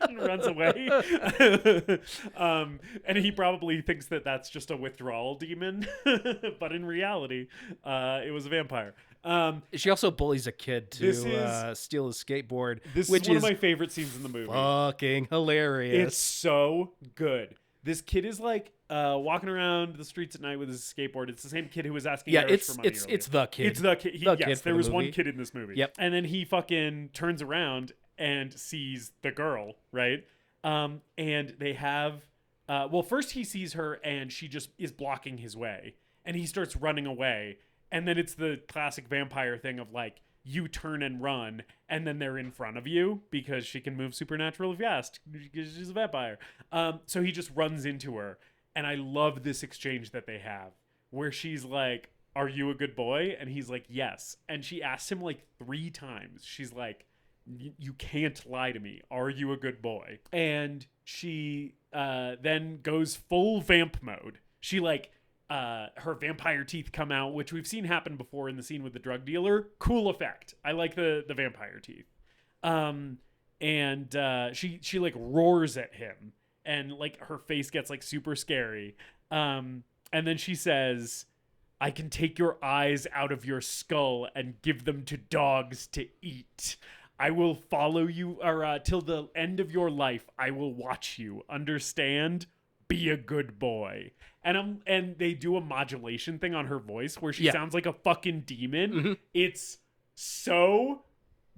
and runs away. And he probably thinks that that's just a withdrawal demon, but in reality, it was a vampire. She also bullies a kid to steal his skateboard. Which is one of my favorite scenes in the movie. Fucking hilarious. It's so good. This kid is like walking around the streets at night with his skateboard. It's the same kid who was asking Arash for money earlier. It's the kid. It's the kid. Yes, there was one kid in this movie. Yep. And then he fucking turns around and sees the girl, right? And they have... well, first he sees her and she just is blocking his way. And he starts running away. And then it's the classic vampire thing of like, you turn and run, and then they're in front of you because she can move supernaturally fast because she's a vampire. So he just runs into her. And I love this exchange that they have where she's like, are you a good boy? And he's like, yes. And she asks him like 3 times. She's like, you can't lie to me. Are you a good boy? And she then goes full vamp mode. She like... her vampire teeth come out, which we've seen happen before in the scene with the drug dealer. Cool effect. I like the vampire teeth. And she like roars at him, and like her face gets like super scary. And then she says, I can take your eyes out of your skull and give them to dogs to eat. I will follow you till the end of your life. I will watch you. Understand? Be a good boy. And they do a modulation thing on her voice where she sounds like a fucking demon. Mm-hmm. It's so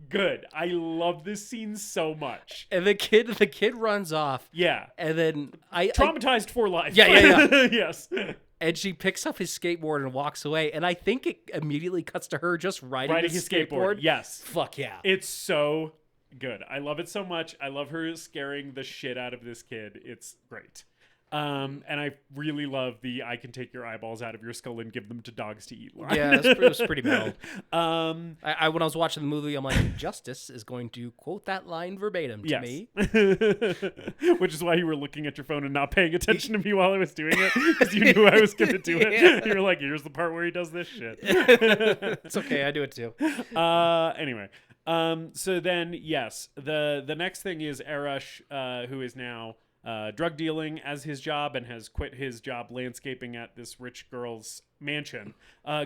good. I love this scene so much. And the kid runs off. Yeah. And then traumatized for life. Yeah. Yes. And she picks up his skateboard and walks away. And I think it immediately cuts to her just riding his skateboard. Yes. Fuck yeah. It's so good. I love it so much. I love her scaring the shit out of this kid. It's great. And I really love the I can take your eyeballs out of your skull and give them to dogs to eat line. Yeah, it was pretty metal. When I was watching the movie, I'm like, Justus is going to quote that line verbatim to me. Which is why you were looking at your phone and not paying attention to me while I was doing it, because you knew I was going to do it. Yeah. You were like, here's the part where he does this shit. It's okay, I do it too. Anyway. So then, yes, the next thing is Arash, who is now... drug dealing as his job and has quit his job landscaping at this rich girl's mansion,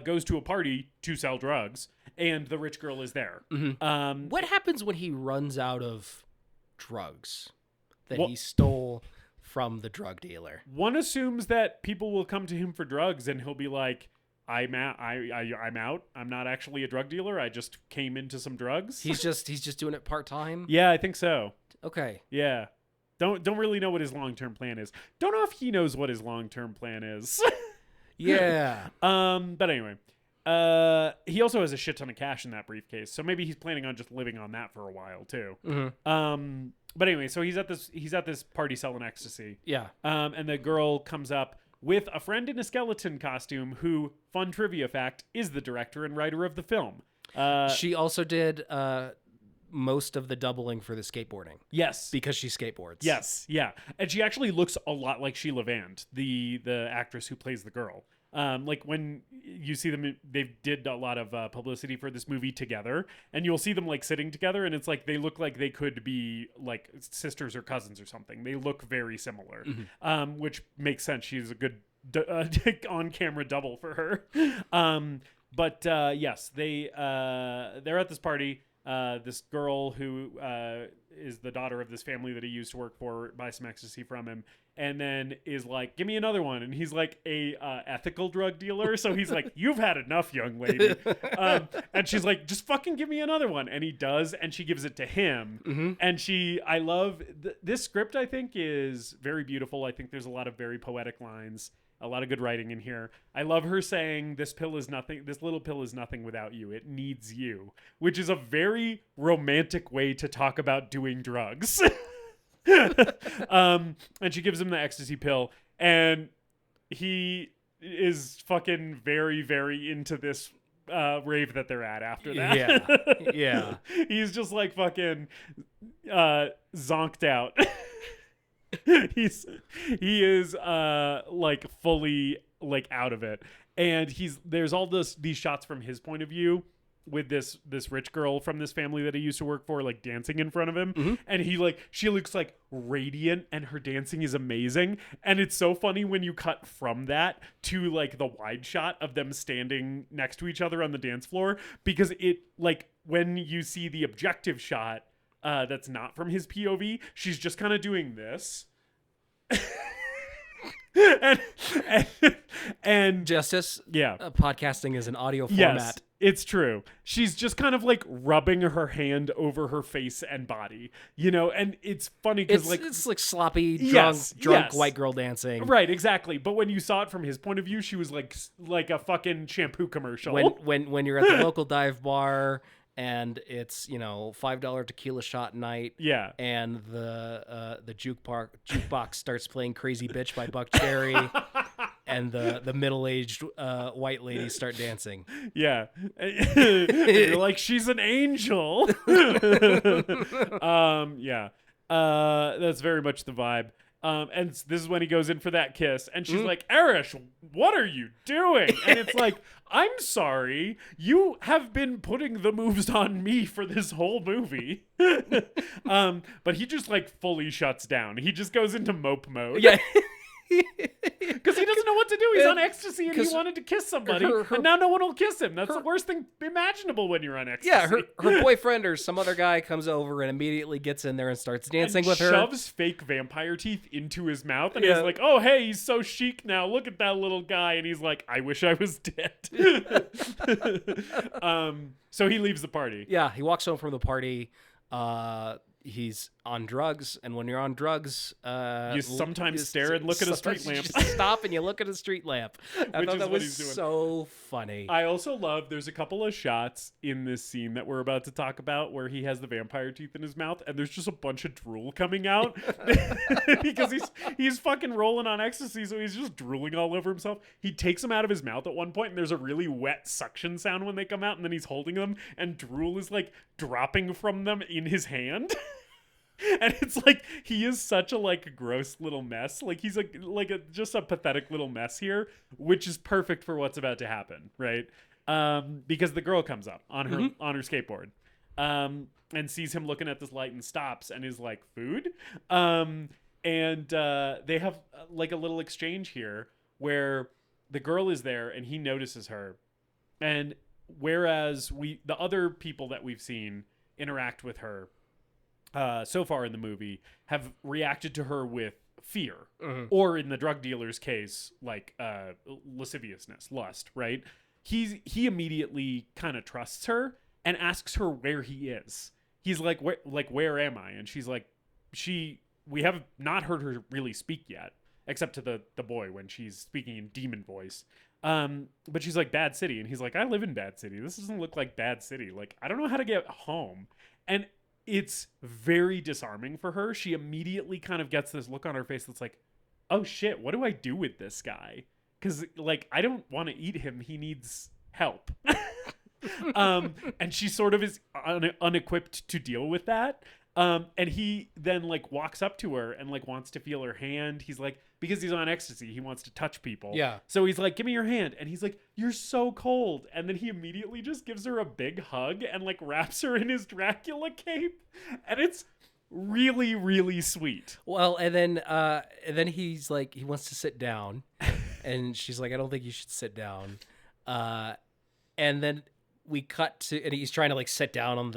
goes to a party to sell drugs, and the rich girl is there. Mm-hmm. What happens when he runs out of drugs that he stole from the drug dealer? One assumes that people will come to him for drugs and he'll be like, I'm out. I'm out. I'm not actually a drug dealer. I just came into some drugs. He's just doing it part-time? Yeah, I think so. Okay. Yeah. Don't really know what his long-term plan is. Don't know if he knows what his long-term plan is. Yeah. But anyway, he also has a shit ton of cash in that briefcase, so maybe he's planning on just living on that for a while too. Mm-hmm. But anyway, so he's at this party selling ecstasy. Yeah. And the girl comes up with a friend in a skeleton costume who, fun trivia fact, is the director and writer of the film. She also did most of the doubling for the skateboarding. Yes. Because she skateboards. Yes, yeah. And she actually looks a lot like Sheila Vand, the actress who plays the girl. Like when you see them, they did a lot of publicity for this movie together, and you'll see them like sitting together, and it's like they look like they could be like sisters or cousins or something. They look very similar, which makes sense. She's a good on-camera double for her. But yes, they're at this party. This girl who is the daughter of this family that he used to work for buys some ecstasy from him, and then is like, give me another one. And he's like a ethical drug dealer, so he's like, you've had enough, young lady. And she's like, just fucking give me another one. And he does, and she gives it to him. Mm-hmm. And I love this script. I think is very beautiful. I think there's a lot of very poetic lines. A lot of good writing in here. I love her saying, this little pill is nothing without you. It needs you, which is a very romantic way to talk about doing drugs. And she gives him the ecstasy pill, and he is fucking very, very into this rave that they're at after that. Yeah. He's just like fucking zonked out. He is like fully like out of it. And there's all these shots from his point of view with this rich girl from this family that he used to work for, like dancing in front of him. And she looks like radiant and her dancing is amazing. And it's so funny when you cut from that to like the wide shot of them standing next to each other on the dance floor, because it like when you see the objective shot that's not from his POV, she's just kind of doing this. and Justice, yeah, podcasting is an audio format. Yes, it's true. She's just kind of like rubbing her hand over her face and body, you know, and it's funny because it's like sloppy, drunk yes. white girl dancing. Right, exactly. But when you saw it from his point of view, she was like a fucking shampoo commercial. When you're at the local dive bar and it's, you know, $5 tequila shot night. Yeah. And the jukebox starts playing Crazy Bitch by Buck Cherry. And the middle-aged white ladies start dancing. Yeah. You're like, she's an angel. Yeah. That's very much the vibe. And this is when he goes in for that kiss. And she's like, Arash, what are you doing? And it's like, I'm sorry. You have been putting the moves on me for this whole movie. But he just like fully shuts down. He just goes into mope mode. Yeah. Because he doesn't know what to do. He's on ecstasy and he wanted to kiss somebody. And now no one will kiss him. That's the worst thing imaginable when you're on ecstasy. Yeah, her boyfriend or some other guy comes over and immediately gets in there and starts dancing with her. Shoves fake vampire teeth into his mouth. And he's like, oh, hey, he's so chic now. Look at that little guy. And he's like, I wish I was dead. So he leaves the party. Yeah, he walks home from the party. He's on drugs, and when you're on drugs, you sometimes stare and look at a street lamp. You stop and you look at a street lamp. I thought that was so funny. I also love there's a couple of shots in this scene that we're about to talk about where he has the vampire teeth in his mouth, and there's just a bunch of drool coming out because he's fucking rolling on ecstasy, so he's just drooling all over himself. He takes them out of his mouth at one point, and there's a really wet suction sound when they come out, and then he's holding them, and drool is like dropping from them in his hand. And it's like he is such a like gross little mess. Like he's just a pathetic little mess here, which is perfect for what's about to happen, right? Because the girl comes up on her skateboard, and sees him looking at this light and stops and is like, "Food?" And they have like a little exchange here where the girl is there and he notices her, and whereas the other people that we've seen interact with her so far in the movie have reacted to her with fear, or in the drug dealer's case, like lasciviousness, lust, right? He immediately kind of trusts her and asks her where he is. He's like, where am I? And she's like, we have not heard her really speak yet, except to the boy when she's speaking in demon voice. But she's like, Bad City. And he's like, I live in Bad City. This doesn't look like Bad City. Like, I don't know how to get home. And it's very disarming for her. She immediately kind of gets this look on her face that's like, oh shit, what do I do with this guy? Because like, I don't want to eat him. He needs help. And she sort of is unequipped to deal with that. And he then like walks up to her and like wants to feel her hand. He's like, because he's on ecstasy, he wants to touch people. Yeah. So he's like, give me your hand. And he's like, you're so cold. And then he immediately just gives her a big hug and like wraps her in his Dracula cape. And it's really, really sweet. Well, and then he's like, he wants to sit down. And she's like, I don't think you should sit down. And then we cut to, and he's trying to like sit down on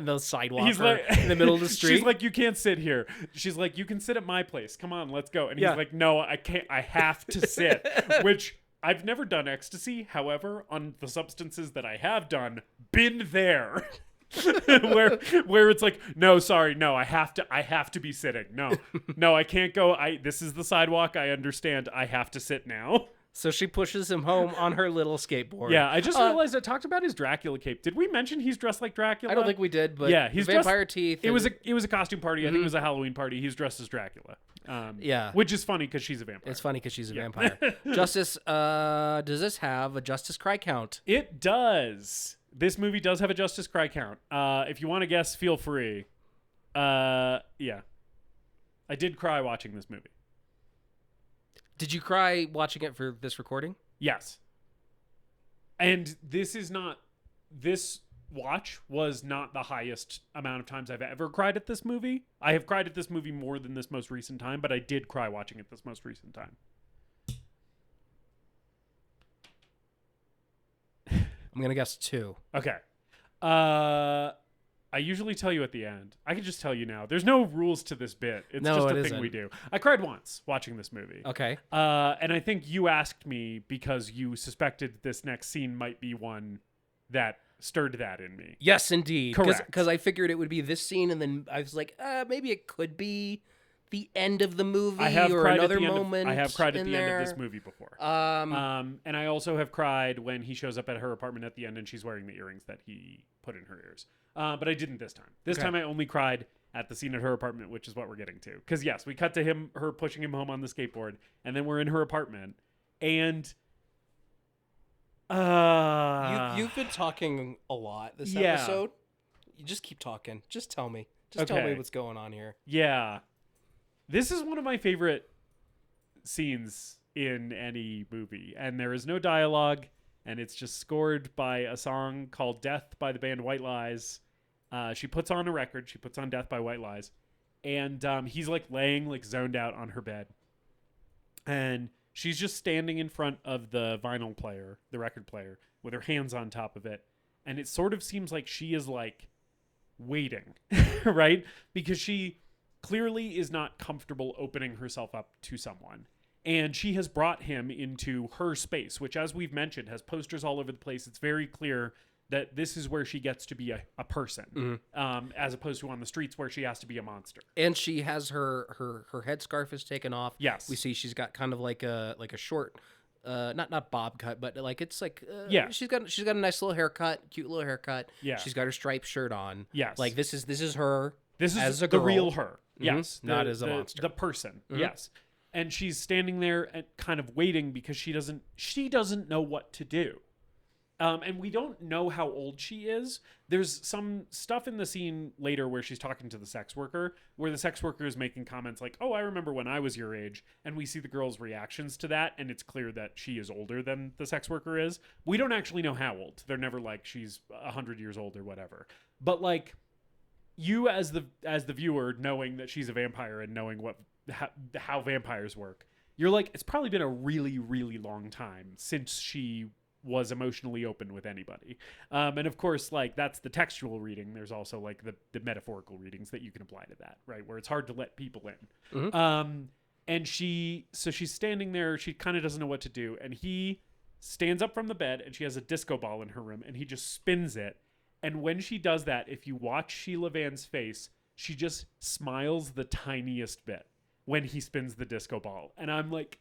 the sidewalk. He's like, in the middle of the street. She's like, you can't sit here. She's like, you can sit at my place. Come on, let's go. And he's like, no, I can't. I have to sit. Which I've never done ecstasy. However, on the substances that I have done, been there. where it's like, no, sorry, no, I have to be sitting. No, I can't go. This is the sidewalk. I understand. I have to sit now. So she pushes him home on her little skateboard. Yeah, I just realized I talked about his Dracula cape. Did we mention he's dressed like Dracula? I don't think we did, but yeah, he's vampire teeth. It was a costume party. I think it was a Halloween party. He's dressed as Dracula. Yeah, which is funny because she's a vampire. It's funny because she's a vampire. Justice, does this have a Justice cry count? It does. This movie does have a Justice cry count. If you want to guess, feel free. Yeah, I did cry watching this movie. Did you cry watching it for this recording? Yes. And this watch was not the highest amount of times I've ever cried at this movie. I have cried at this movie more than this most recent time, but I did cry watching it this most recent time. I'm going to guess 2. Okay. I usually tell you at the end. I can just tell you now. There's no rules to this bit. It's just a thing we do. I cried once watching this movie. Okay. And I think you asked me because you suspected this next scene might be one that stirred that in me. Yes, indeed. Correct. Because I figured it would be this scene, and then I was like, maybe it could be the end of the movie or another moment. I have cried at the there. end of this movie before. And I also have cried when he shows up at her apartment at the end and she's wearing the earrings that he put in her ears. But I didn't this time. This time I only cried at the scene at her apartment, which is what we're getting to. Because yes, we cut to her pushing him home on the skateboard, and then we're in her apartment, and you've been talking a lot this episode. You just keep talking. Just tell me. Tell me what's going on here. Yeah. This is one of my favorite scenes in any movie, and there is no dialogue, and it's just scored by a song called Death by the band White Lies. She puts on a record. She puts on Death by White Lies, and he's like laying like zoned out on her bed, and she's just standing in front of the vinyl player, the record player, with her hands on top of it, and it sort of seems like she is like waiting, right? Because she clearly is not comfortable opening herself up to someone. And she has brought him into her space, which, as we've mentioned, has posters all over the place. It's very clear that this is where she gets to be a person, as opposed to on the streets where she has to be a monster. And she has her headscarf is taken off. Yes. We see she's got kind of like a short, not bob cut, but like it's like she's got a nice little haircut, cute little haircut. Yeah. She's got her striped shirt on. Yes. Like this is her. This is as a the girl. real her. Mm-hmm. Yes. Not as a monster. The person. Mm-hmm. Yes. And she's standing there and kind of waiting because she doesn't know what to do. And we don't know how old she is. There's some stuff in the scene later where she's talking to the sex worker, where the sex worker is making comments like, "Oh, I remember when I was your age." And we see the girl's reactions to that, and it's clear that she is older than the sex worker is. We don't actually know how old. They're never like she's 100 years old or whatever. But like you as the viewer, knowing that she's a vampire and knowing how vampires work, you're like, it's probably been a really, really long time since she was emotionally open with anybody. And of course, like that's the textual reading. There's also like the metaphorical readings that you can apply to that, right? Where it's hard to let people in. Mm-hmm. And she's standing there. She kind of doesn't know what to do. And he stands up from the bed, and she has a disco ball in her room, and he just spins it. And when she does that, if you watch Sheila Van's face, she just smiles the tiniest bit when he spins the disco ball. And I'm like,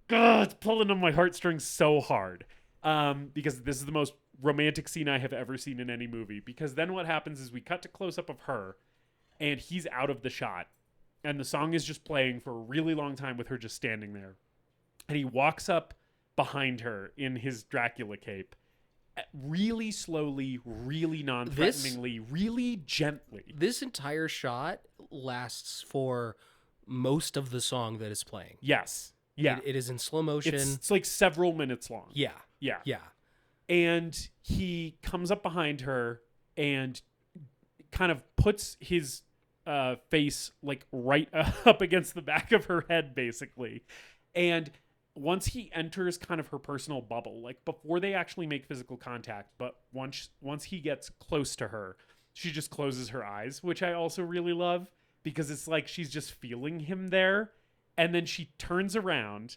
God, it's pulling on my heartstrings so hard. Because this is the most romantic scene I have ever seen in any movie. Because then what happens is we cut to close up of her, and he's out of the shot, and the song is just playing for a really long time with her just standing there. And he walks up behind her in his Dracula cape, really slowly, really non-threateningly, really gently. This entire shot lasts for most of the song that is playing. Yes. Yeah. It is in slow motion. It's like several minutes long. Yeah. Yeah. Yeah. And he comes up behind her and kind of puts his face like right up against the back of her head, basically. And once he enters kind of her personal bubble, like before they actually make physical contact, but once he gets close to her, she just closes her eyes, which I also really love because it's like she's just feeling him there. And then she turns around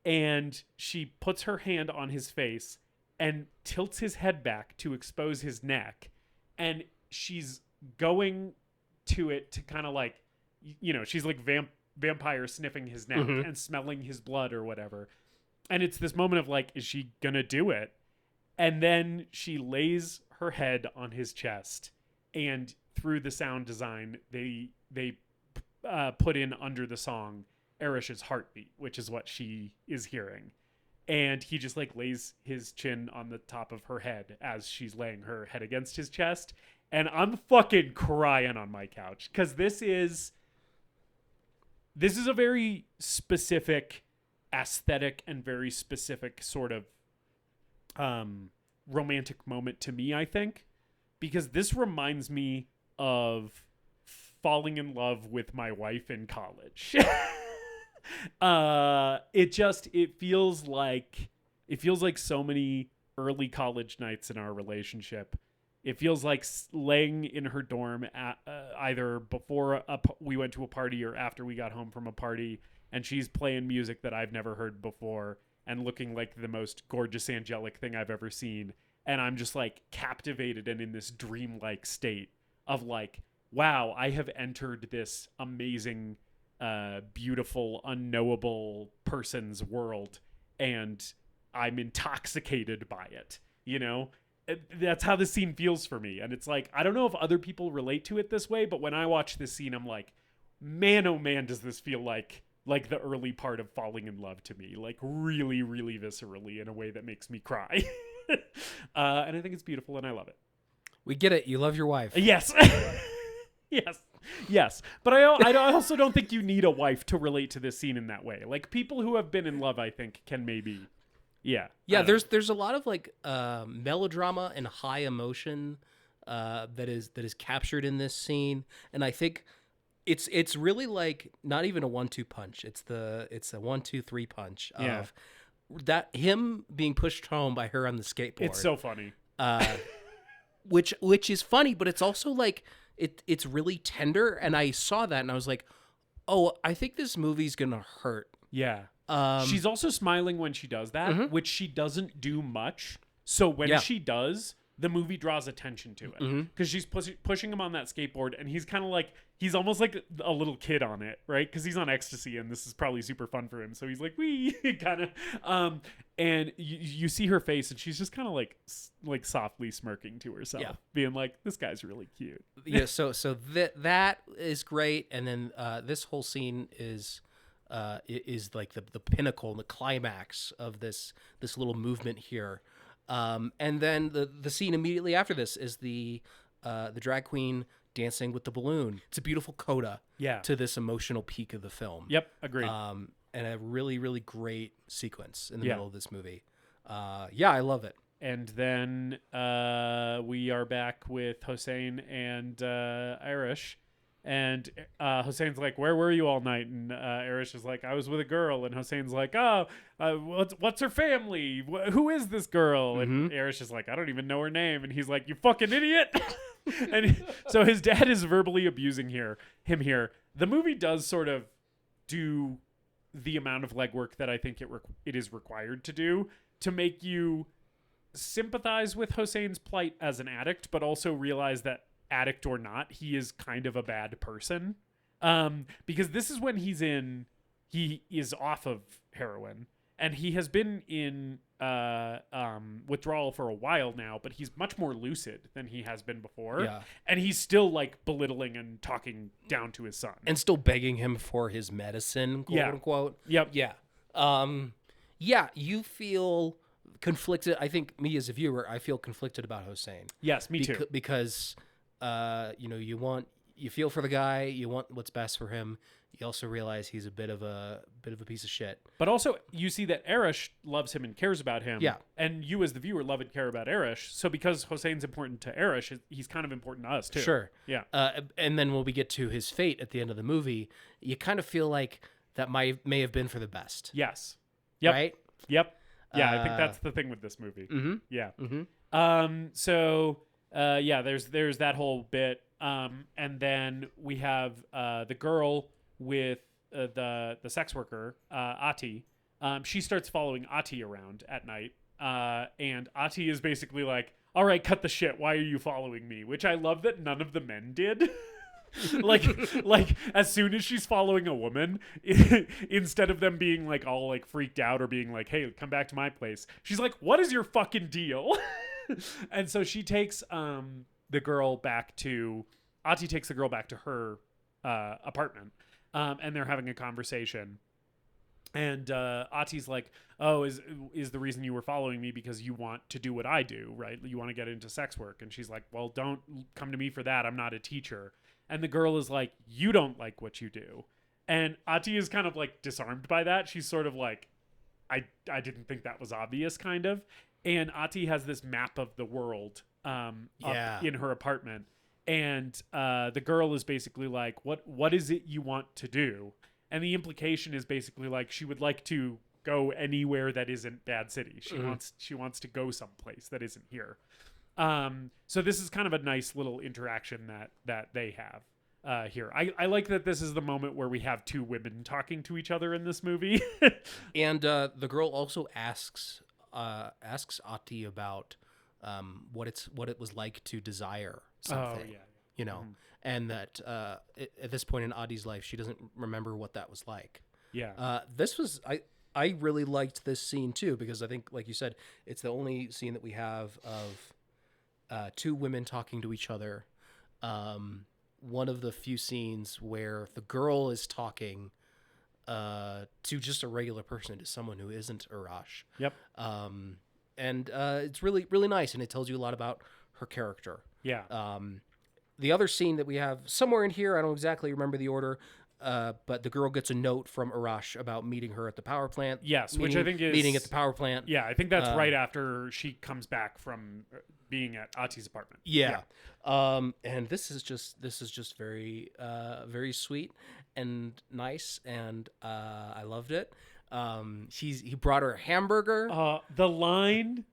and she puts her hand on his face and tilts his head back to expose his neck. And she's going to it to kind of like, you know, she's like vampire sniffing his neck and smelling his blood or whatever. And it's this moment of like, is she going to do it? And then she lays her head on his chest. And through the sound design, they put in under the song Arash's heartbeat, which is what she is hearing. And he just like lays his chin on the top of her head as she's laying her head against his chest. And I'm fucking crying on my couch because this is a very specific aesthetic and very specific sort of romantic moment to me, I think, because this reminds me of falling in love with my wife in college. It feels like so many early college nights in our relationship. It feels like laying in her dorm at, either before we went to a party or after we got home from a party, and she's playing music that I've never heard before and looking like the most gorgeous angelic thing I've ever seen. And I'm just like captivated and in this dreamlike state of like, wow, I have entered this amazing, beautiful, unknowable person's world, and I'm intoxicated by it, you know? That's how this scene feels for me. And it's like, I don't know if other people relate to it this way, but when I watch this scene, I'm like, man, oh man, does this feel like the early part of falling in love to me, like really, really viscerally in a way that makes me cry. And I think it's beautiful and I love it. We get it. You love your wife. Yes. Yes. But I also don't think you need a wife to relate to this scene in that way. Like people who have been in love, I think can maybe. Yeah. There's a lot of like melodrama and high emotion that is captured in this scene, and I think it's really like not even a 1-2 punch. It's a 1-2-3 punch of that him being pushed home by her on the skateboard. It's so funny. Which is funny, but it's also like it's really tender, and I saw that and I was like, oh, I think this movie's gonna hurt. Yeah. She's also smiling when she does that, which she doesn't do much. So when she does, the movie draws attention to it because she's pushing him on that skateboard, and he's kind of like, he's almost like a little kid on it, right? Because he's on ecstasy, and this is probably super fun for him. So he's like, wee, kind of. And you see her face, and she's just kind of like softly smirking to herself, being like, this guy's really cute. Yeah. So that is great, and then this whole scene is like the pinnacle and the climax of this little movement here. And then the scene immediately after this is the drag queen dancing with the balloon. It's a beautiful coda to this emotional peak of the film. Yep, agreed. And a really, really great sequence in the middle of this movie. I love it. And then we are back with Hossein and Arash. And Hossein's like, where were you all night? And Arash is like, I was with a girl. And Hossein's like, oh, what's her family? Who is this girl? And Arash is like, I don't even know her name. And he's like, you fucking idiot. And so his dad is verbally abusing him here. The movie does sort of do the amount of legwork that I think it is required to do to make you sympathize with Hossein's plight as an addict, but also realize that, addict or not, he is kind of a bad person, because this is when he is off of heroin, and he has been in withdrawal for a while now, but he's much more lucid than he has been before, and he's still like belittling and talking down to his son, and still begging him for his medicine, quote unquote. You feel conflicted. I think me as a viewer, I feel conflicted about Hossein. Yes, me too, because you feel for the guy, you want what's best for him. You also realize he's a bit of a piece of shit. But also you see that Arash loves him and cares about him. Yeah. And you as the viewer love and care about Arash. So because Hossein's important to Arash, he's kind of important to us too. Sure. Yeah. And then when we get to his fate at the end of the movie, you kind of feel like that may have been for the best. Yes. Yep. Right? Yep. Yeah, I think that's the thing with this movie. Yeah. There's that whole bit, and then we have the girl with the sex worker, Ati. She starts following Ati around at night, and Ati is basically like, all right, cut the shit, why are you following me? Which I love that none of the men did. like as soon as she's following a woman, instead of them being like all like freaked out or being like, hey, come back to my place, she's like, what is your fucking deal? And so she takes the girl back to Ati takes the girl back to her apartment, and they're having a conversation. And Ati's like, oh, is the reason you were following me because you want to do what I do, right? You want to get into sex work. And she's like, well, don't come to me for that. I'm not a teacher. And the girl is like, you don't like what you do. And Ati is kind of like disarmed by that. She's sort of like, I didn't think that was obvious, kind of. And Ati has this map of the world up in her apartment. And the girl is basically like, what is it you want to do? And the implication is basically like she would like to go anywhere that isn't Bad City. She wants to go someplace that isn't here. So this is kind of a nice little interaction that they have here. I like that this is the moment where we have two women talking to each other in this movie. And the girl also asks Ati about what it was like to desire something. Oh, yeah. You know, and that at this point in Adi's life, she doesn't remember what that was like. Yeah. This was I really liked this scene too, because I think, like you said, it's the only scene that we have of two women talking to each other. One of the few scenes where the girl is talking to just a regular person, to someone who isn't Arash. Yep. And it's really, really nice, and it tells you a lot about her character. Yeah. The other scene that we have somewhere in here, I don't exactly remember the order, but the girl gets a note from Arash about meeting her at the power plant. Yes, which I think is... Meeting at the power plant. Yeah, I think that's right after she comes back from being at Ati's apartment. Yeah. And this is just very, very sweet and nice, and I loved it. He brought her a hamburger. The line...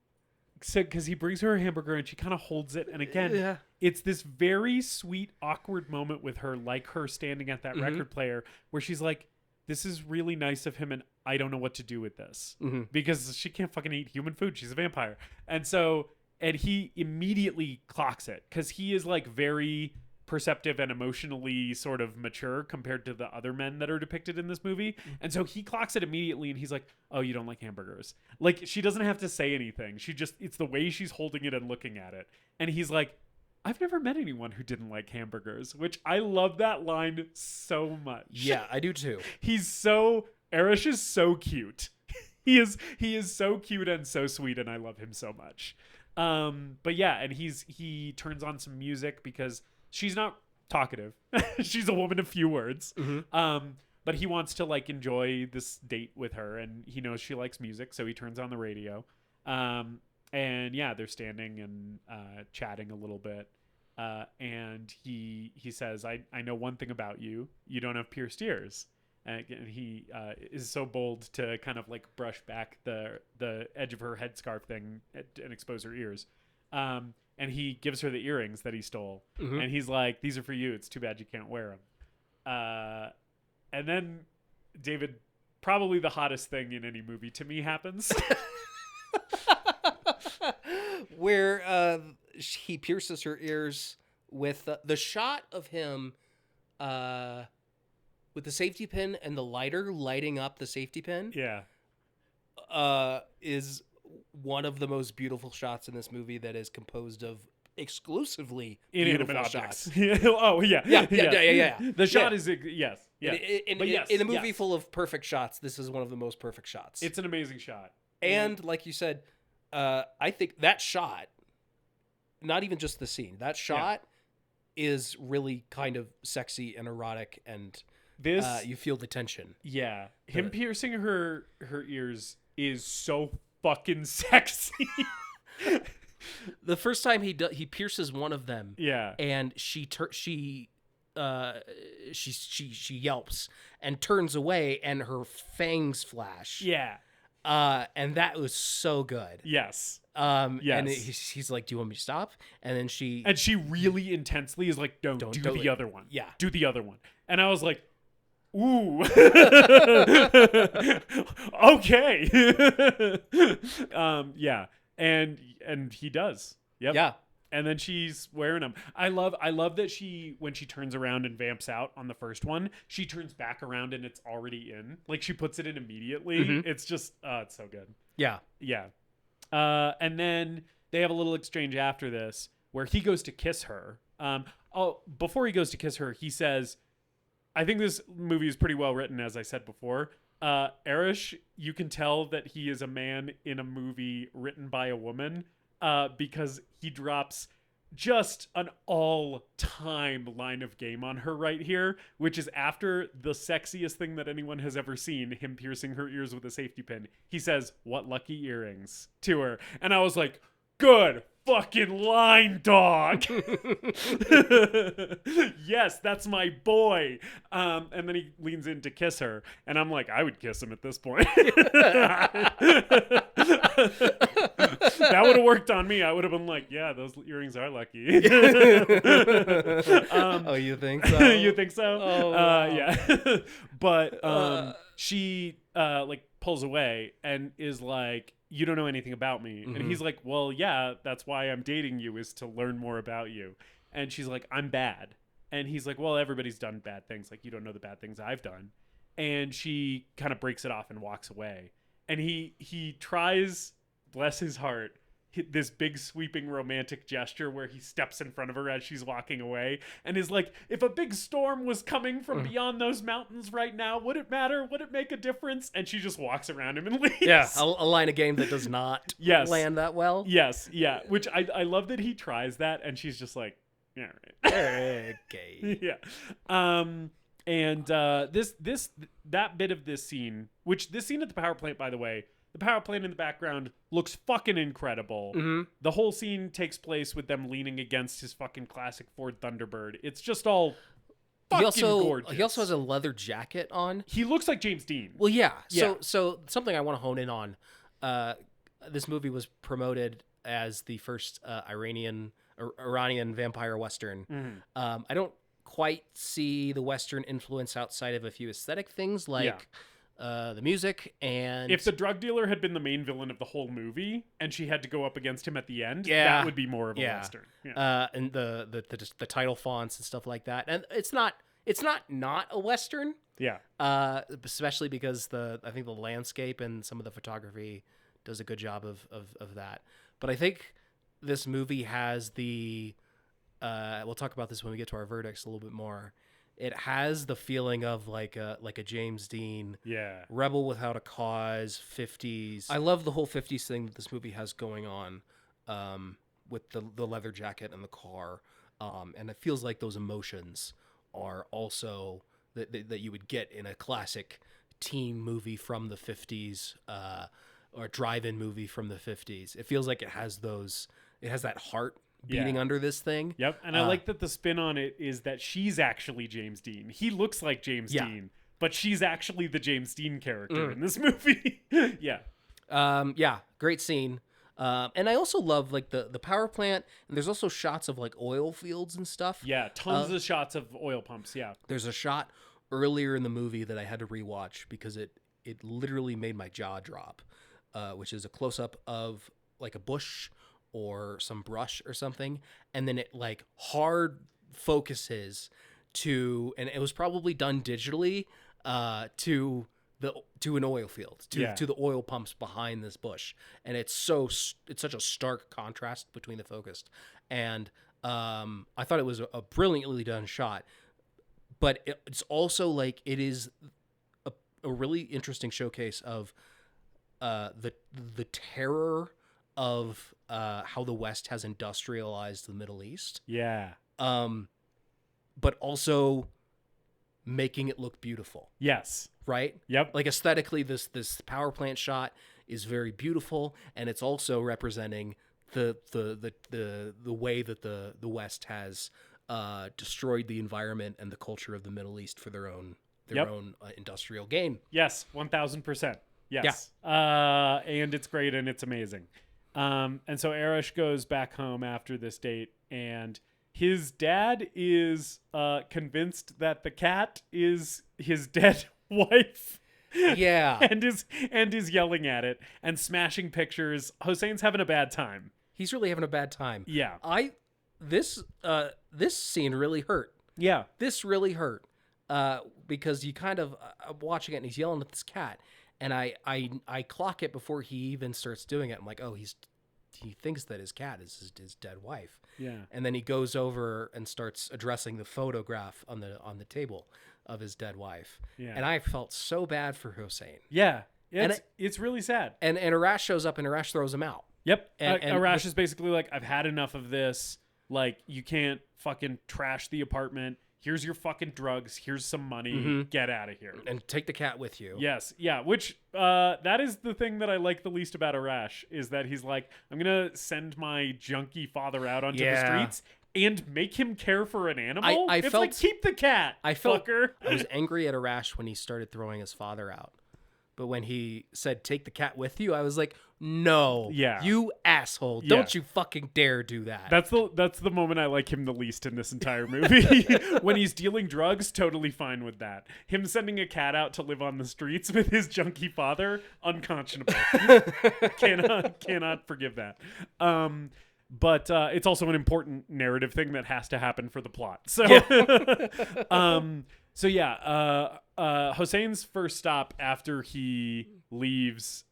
So, because he brings her a hamburger and she kind of holds it, and again, it's this very sweet, awkward moment with her, like her standing at that record player, where she's like, "This is really nice of him, and I don't know what to do with this because she can't fucking eat human food. She's a vampire." And he immediately clocks it because he is like very perceptive and emotionally sort of mature compared to the other men that are depicted in this movie. And so he clocks it immediately, and he's like, "Oh, you don't like hamburgers." Like, she doesn't have to say anything. It's the way she's holding it and looking at it. And he's like, "I've never met anyone who didn't like hamburgers," which I love that line so much. Yeah, I do too. Arash is so cute. He is so cute and so sweet, and I love him so much. But yeah, and he turns on some music because she's not talkative. She's a woman of few words. But he wants to like enjoy this date with her, and he knows she likes music, so he turns on the radio. And yeah, they're standing and chatting a little bit. And he says, I know one thing about you. You don't have pierced ears. And he is so bold to kind of like brush back the edge of her headscarf thing and expose her ears. And he gives her the earrings that he stole. And he's like, "These are for you. It's too bad you can't wear them." And then, David, probably the hottest thing in any movie to me happens. Where he pierces her ears with the shot of him with the safety pin and the lighter lighting up the safety pin. Yeah. Is one of the most beautiful shots in this movie that is composed of exclusively inanimate beautiful objects. shots. Oh, yeah. Yeah. The shot is, yes. In a movie full of perfect shots, this is one of the most perfect shots. It's an amazing shot. And like you said, I think that shot, not even just the scene, that shot is really kind of sexy and erotic, and you feel the tension. Yeah. Him piercing her ears is so fucking sexy. The first time he pierces one of them, and she yelps and turns away, and her fangs flash. Yeah. And that was so good. Yes. And he's like, "Do you want me to stop?" And then she really intensely is like, "Don't do the other one. Yeah, do the other one." And I was like, "Ooh, okay." Yeah, and he does. Yep. Yeah. And then she's wearing them. I love that when she turns around and vamps out on the first one, she turns back around and it's already in. Like, she puts it in immediately. It's just, it's so good. Yeah. Yeah. And then they have a little exchange after this where he goes to kiss her. Before he goes to kiss her, he says, I think this movie is pretty well written, as I said before. Arash, you can tell that he is a man in a movie written by a woman, because he drops just an all-time line of game on her right here, which is after the sexiest thing that anyone has ever seen, him piercing her ears with a safety pin. He says, "What lucky earrings," to her. And I was like, good fucking line, dog. Yes, that's my boy. And then he leans in to kiss her, and I'm like, I would kiss him at this point. That would have worked on me. I would have been like, yeah, those earrings are lucky. Oh, you think so? You think so? Oh, wow. Yeah. But she like pulls away and is like, you don't know anything about me. And he's like, well, yeah, that's why I'm dating you, is to learn more about you. And she's like, I'm bad. And he's like, well, everybody's done bad things. Like, you don't know the bad things I've done. And she kind of breaks it off and walks away. And he tries, bless his heart, this big sweeping romantic gesture where he steps in front of her as she's walking away and is like, if a big storm was coming from beyond those mountains right now, would it matter? Would it make a difference? And she just walks around him and leaves. Yeah, a line of game that does not land that well. Yes, yeah. Which I love that he tries that and she's just like, yeah, right. Okay. Yeah. And that bit of this scene, which this scene at the power plant, by the way, the power plant in the background looks fucking incredible. The whole scene takes place with them leaning against his fucking classic Ford Thunderbird. It's just all fucking gorgeous. He also has a leather jacket on. He looks like James Dean. Well, yeah. So something I want to hone in on. This movie was promoted as the first Iranian vampire Western. I don't quite see the Western influence outside of a few aesthetic things like the music. And if the drug dealer had been the main villain of the whole movie and she had to go up against him at the end, that would be more of a Western. And the title fonts and stuff like that. And it's not a Western. Yeah. Especially because I think the landscape and some of the photography does a good job of that. But I think this movie has we'll talk about this when we get to our verdicts a little bit more. It has the feeling of like a James Dean, Rebel Without a Cause, 50s. I love the whole 50s thing that this movie has going on, with the leather jacket and the car, and it feels like those emotions are also that you would get in a classic teen movie from the 50s, or drive-in movie from the 50s. It feels like it has that heart beating under this thing. Yep. And I like that the spin on it is that she's actually James Dean. He looks like James Dean, but she's actually the James Dean character in this movie. Great scene. And I also love like the power plant, and there's also shots of like oil fields and stuff. Yeah, tons of shots of oil pumps. Yeah. There's a shot earlier in the movie that I had to rewatch because it literally made my jaw drop, which is a close up of like a bush or some brush or something, and then it like hard focuses to, and it was probably done digitally, to an oil field, to the oil pumps behind this bush, and it's such a stark contrast between the focus, and I thought it was a brilliantly done shot, but it's also like it is a really interesting showcase of the terror of how the West has industrialized the Middle East. Yeah. But also making it look beautiful. Yes. Right? Yep. Like aesthetically, this power plant shot is very beautiful, and it's also representing the way that the West has destroyed the environment and the culture of the Middle East for their own industrial gain. Yes, 1000%. Yes. Yeah. And it's great and it's amazing. And so Arash goes back home after this date, and his dad is convinced that the cat is his dead wife. Yeah. and is yelling at it and smashing pictures. Hossein's having a bad time. He's really having a bad time. Yeah. This scene really hurt. Yeah. This really hurt. Because you kind of watching it and he's yelling at this cat. And I clock it before he even starts doing it. I'm like, oh, he thinks that his cat is his dead wife. Yeah. And then he goes over and starts addressing the photograph on the table of his dead wife. Yeah. And I felt so bad for Hossein. Yeah. It's really sad. And Arash shows up and Arash throws him out. Yep. And Arash is basically like, I've had enough of this. Like, you can't fucking trash the apartment. Here's your fucking drugs. Here's some money. Get out of here. And take the cat with you. Yes. Yeah. Which, that is the thing that I like the least about Arash, is that he's like, I'm going to send my junkie father out onto the streets and make him care for an animal. I it's felt, like, keep the cat, fucker. I was angry at Arash when he started throwing his father out. But when he said, take the cat with you, I was like, no, you asshole. Don't you fucking dare do that. That's the moment I like him the least in this entire movie. When he's dealing drugs, totally fine with that. Him sending a cat out to live on the streets with his junkie father, unconscionable. cannot forgive that. But it's also an important narrative thing that has to happen for the plot. So, Hossein's first stop after he leaves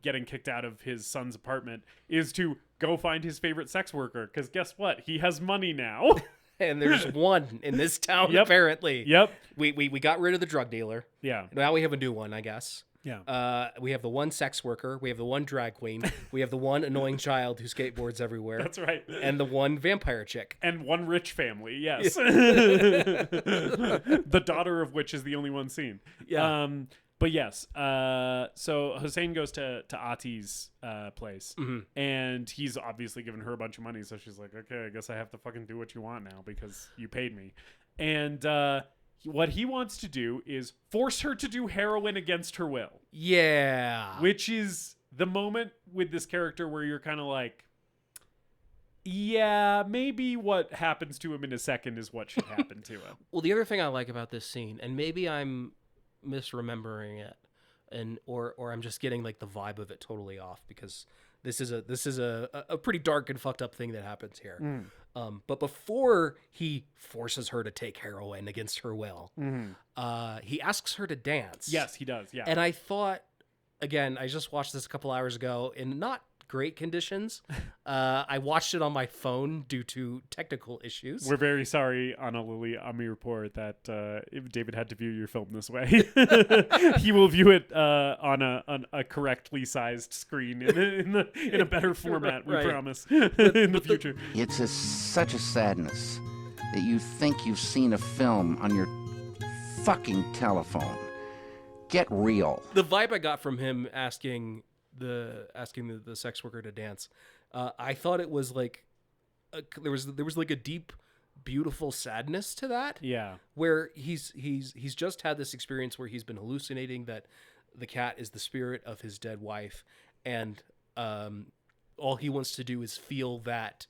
getting kicked out of his son's apartment is to go find his favorite sex worker, because guess what? He has money now. And there's one in this town, apparently. Yep. We got rid of the drug dealer. Yeah. Now we have a new one, I guess. Yeah. We have the one sex worker. We have the one drag queen. We have the one annoying child who skateboards everywhere. That's right. And the one vampire chick. And one rich family, yes. The daughter of which is the only one seen. Yeah. But yes, so Hossein goes to Ati's place, and he's obviously given her a bunch of money, so she's like, okay, I guess I have to fucking do what you want now because you paid me. And what he wants to do is force her to do heroin against her will. Yeah. Which is the moment with this character where you're kind of like, yeah, maybe what happens to him in a second is what should happen to him. Well, the other thing I like about this scene, and maybe I'm misremembering it, or I'm just getting like the vibe of it totally off, because this is a pretty dark and fucked up thing that happens here. But before he forces her to take heroin against her will, he asks her to dance. Yes, he does. Yeah. And I thought, again, I just watched this a couple hours ago in not great conditions. I watched it on my phone due to technical issues. We're very sorry, Anna Lily Amirpour, that David had to view your film this way. He will view it on a correctly sized screen in a better format, we promise, in the future. It's such a sadness that you think you've seen a film on your fucking telephone. Get real. The vibe I got from him asking the sex worker to dance, I thought it was like there was like a deep, beautiful sadness to that. Yeah, where he's just had this experience where he's been hallucinating that the cat is the spirit of his dead wife, and all he wants to do is feel that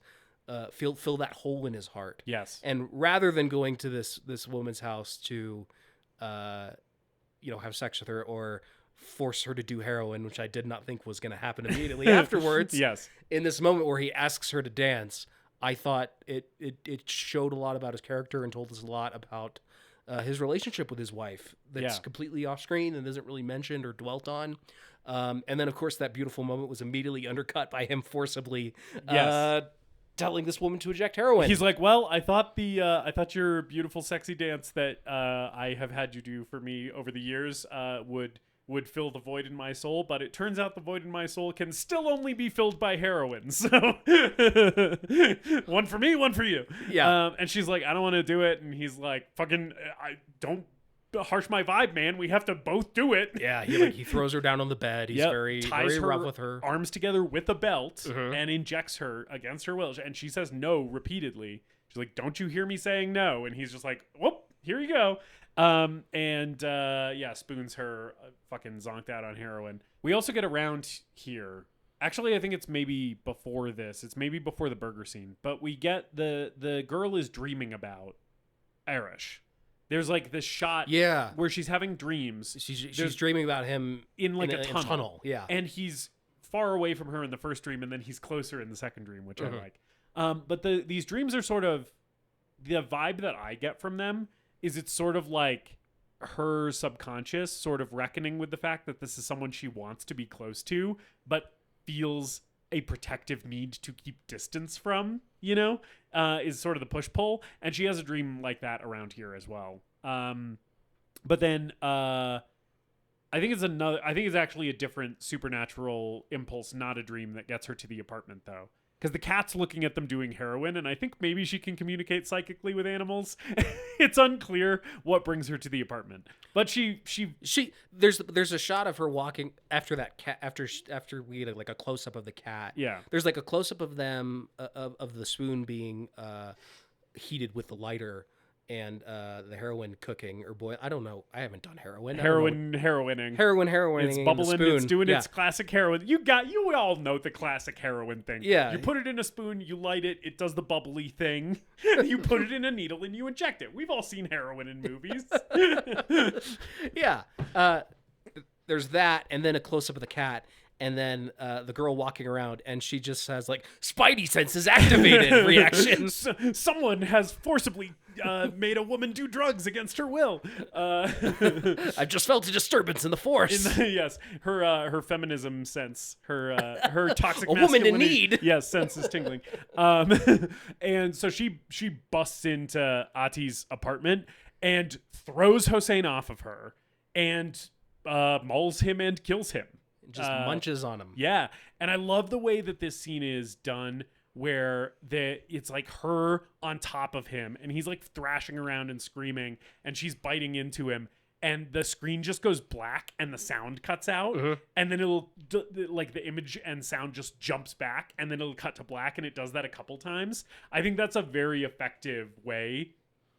fill that hole in his heart. Yes, and rather than going to this woman's house to have sex with her or force her to do heroin, which I did not think was going to happen immediately afterwards. Yes. In this moment where he asks her to dance, I thought it showed a lot about his character and told us a lot about his relationship with his wife that's completely off screen and isn't really mentioned or dwelt on. And then, of course, that beautiful moment was immediately undercut by him forcibly telling this woman to eject heroin. He's like, well, I thought your beautiful, sexy dance that I have had you do for me over the years would fill the void in my soul, but it turns out the void in my soul can still only be filled by heroin. So one for me, one for you. Yeah. And she's like, I don't want to do it. And he's like, fucking, I don't harsh my vibe, man. We have to both do it. Yeah. He throws her down on the bed. He's very rough with her. Arms together with a belt and injects her against her will. And she says no repeatedly. She's like, don't you hear me saying no? And he's just like, whoop, here you go. Spoons her fucking zonked out on heroin. We also get around here. Actually, I think it's maybe before this. It's maybe before the burger scene. But we get the girl is dreaming about Arash. There's like this shot where she's having dreams. She's dreaming about him in like a tunnel. Yeah. And he's far away from her in the first dream, and then he's closer in the second dream, which I like. But these dreams are sort of, the vibe that I get from them is it's sort of like her subconscious sort of reckoning with the fact that this is someone she wants to be close to, but feels a protective need to keep distance from, is sort of the push-pull. And she has a dream like that around here as well. But then I think it's actually a different supernatural impulse, not a dream, that gets her to the apartment, though. because the cat's looking at them doing heroin, and I think maybe she can communicate psychically with animals. It's unclear what brings her to the apartment, but she there's a shot of her walking after that cat after we get like a close up of the cat. Yeah. There's like a close up of them of the spoon being heated with the lighter and the heroin cooking or boil. I don't know. I haven't done heroining. Heroining. It's It's bubbling. spoon. It's doing its classic heroin. You all know the classic heroin thing. Yeah. You put it in a spoon, you light it, it does the bubbly thing. You put it in a needle and you inject it. We've all seen heroin in movies. Yeah. There's that, and then a close up of the cat, and then the girl walking around, and she just has like Spidey senses activated reactions. Someone has forcibly made a woman do drugs against her will. I've just felt a disturbance in the force. Yes, her feminism sense, her toxic a woman in masculinity, need. yes, sense is tingling. And so she busts into Ati's apartment and throws Hossein off of her and mauls him and kills him. Just munches on him. Yeah, and I love the way that this scene is done, where it's like her on top of him, and he's like thrashing around and screaming, and she's biting into him, and the screen just goes black, and the sound cuts out, and then it'll like the image and sound just jumps back, and then it'll cut to black, and it does that a couple times. I think that's a very effective way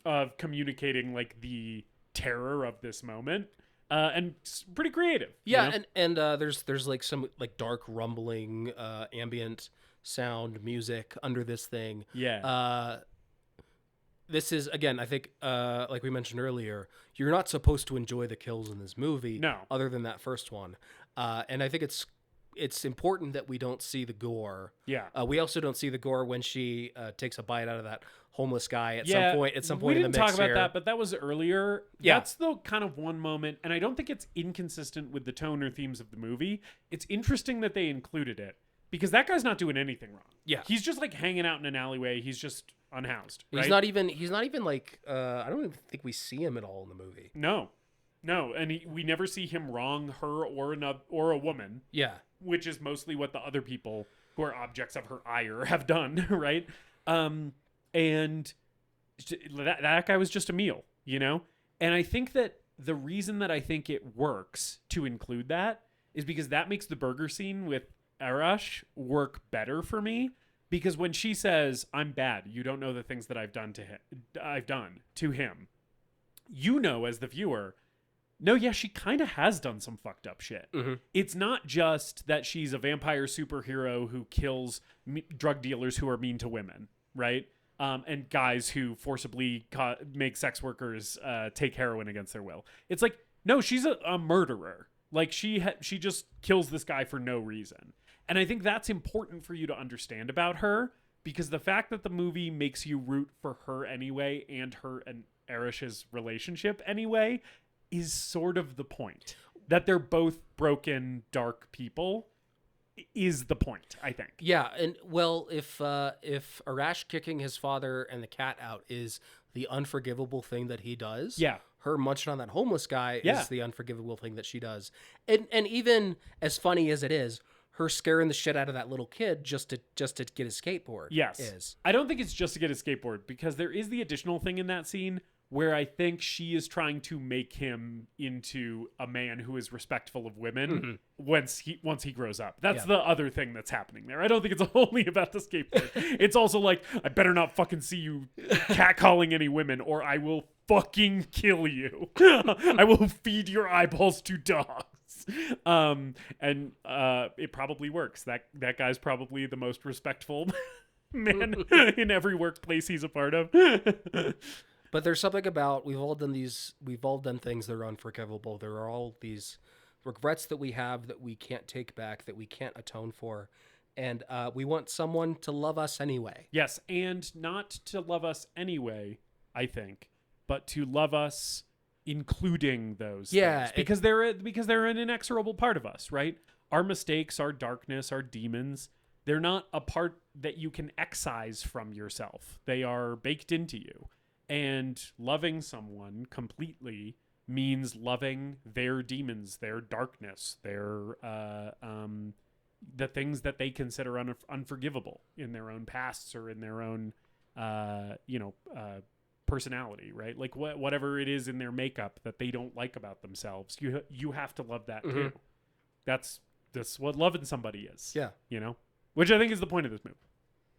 of communicating like the terror of this moment. And it's pretty creative. Yeah, you know? and there's like some like dark rumbling ambient sound music under this thing. Yeah. This is, again, I think, like we mentioned earlier, you're not supposed to enjoy the kills in this movie. No. Other than that first one. And I think it's important that we don't see the gore. Yeah. We also don't see the gore when she takes a bite out of that homeless guy at some point. At some point we in the didn't mix talk about here. that, but that was earlier. Yeah. That's the kind of one moment, and I don't think it's inconsistent with the tone or themes of the movie. It's interesting that they included it because that guy's not doing anything wrong. Yeah. He's just like hanging out in an alleyway. He's just unhoused. Right? He's not even like I don't even think we see him at all in the movie. No, and we never see him wrong her or a woman. Yeah. Which is mostly what the other people who are objects of her ire have done, right? And that guy was just a meal, you know? And I think that the reason that I think it works to include that is because that makes the burger scene with Arash work better for me. Because when she says, "I'm bad, you don't know the things that I've done to him," you know as the viewer, no, yeah, she kind of has done some fucked up shit. Mm-hmm. It's not just that she's a vampire superhero who kills drug dealers who are mean to women, right? And guys who forcibly make sex workers take heroin against their will. It's like, no, she's a murderer. Like she just kills this guy for no reason. And I think that's important for you to understand about her, because the fact that the movie makes you root for her anyway and her and Arash's relationship anyway is sort of the point. That they're both broken, dark people is the point, I think. Yeah, and well, if Arash kicking his father and the cat out is the unforgivable thing that he does, Yeah. her munching on that homeless guy Yeah. is the unforgivable thing that she does. And even as funny as it is, her scaring the shit out of that little kid just to get his skateboard. Yes. is. I don't think it's just to get a skateboard, because there is the additional thing in that scene where I think she is trying to make him into a man who is respectful of women once he grows up. That's the other thing that's happening there. I don't think it's only about the skateboard. It's also like, I better not fucking see you catcalling any women or I will fucking kill you. I will feed your eyeballs to dogs. And it probably works. That guy's probably the most respectful man in every workplace he's a part of. But there's something about we've all done things that are unforgivable. There are all these regrets that we have that we can't take back, that we can't atone for. And we want someone to love us anyway. Yes, and not to love us anyway, I think, but to love us including those things. Because they're an inexorable part of us, right? Our mistakes, our darkness, our demons, they're not a part that you can excise from yourself. They are baked into you. And loving someone completely means loving their demons, their darkness, their the things that they consider unforgivable in their own pasts or in their own, personality, right? Like whatever it is in their makeup that they don't like about themselves, you have to love that too. That's what loving somebody is. Yeah. Which I think is the point of this movie.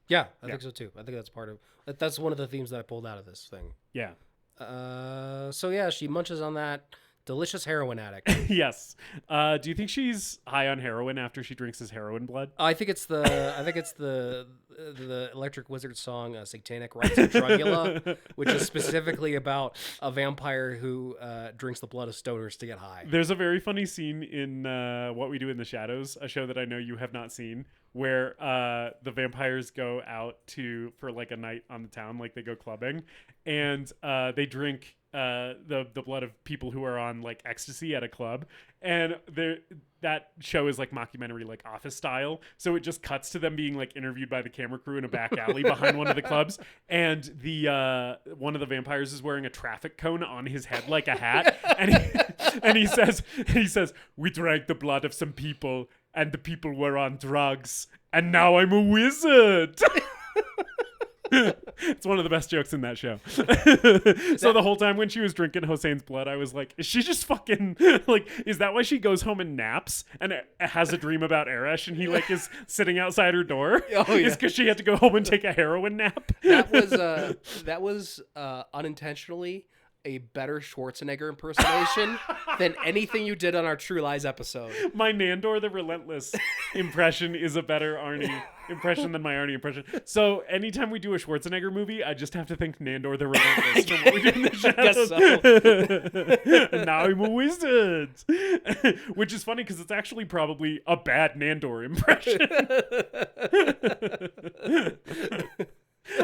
Yeah, I think so too. I think that's one of the themes that I pulled out of this thing. Yeah. So yeah, she munches on that delicious heroin addict. Yes. Do you think she's high on heroin after she drinks his heroin blood? I think it's the Electric Wizard song Satanic Rites of Drugula, which is specifically about a vampire who drinks the blood of stoners to get high. There's a very funny scene in What We Do in the Shadows, a show that I know you have not seen, where the vampires go out for like a night on the town, like they go clubbing, and they drink the blood of people who are on like ecstasy at a club, and that show is like mockumentary, like Office style, so it just cuts to them being like interviewed by the camera crew in a back alley behind one of the clubs, and the one of the vampires is wearing a traffic cone on his head like a hat, and he says we drank the blood of some people and the people were on drugs and now I'm a wizard. It's one of the best jokes in that show. So the whole time when she was drinking Hossein's blood, I was like, is she just fucking like, is that why she goes home and naps and has a dream about Arash and he like is sitting outside her door? Oh yeah. It's because she had to go home and take a heroin nap. That was unintentionally a better Schwarzenegger impersonation than anything you did on our True Lies episode. My Nandor the Relentless impression is a better Arnie impression than my Arnie impression. So anytime we do a Schwarzenegger movie, I just have to think Nandor the Relentless from What We Do in the Shadows. So. And now I'm a wizard. Which is funny because it's actually probably a bad Nandor impression.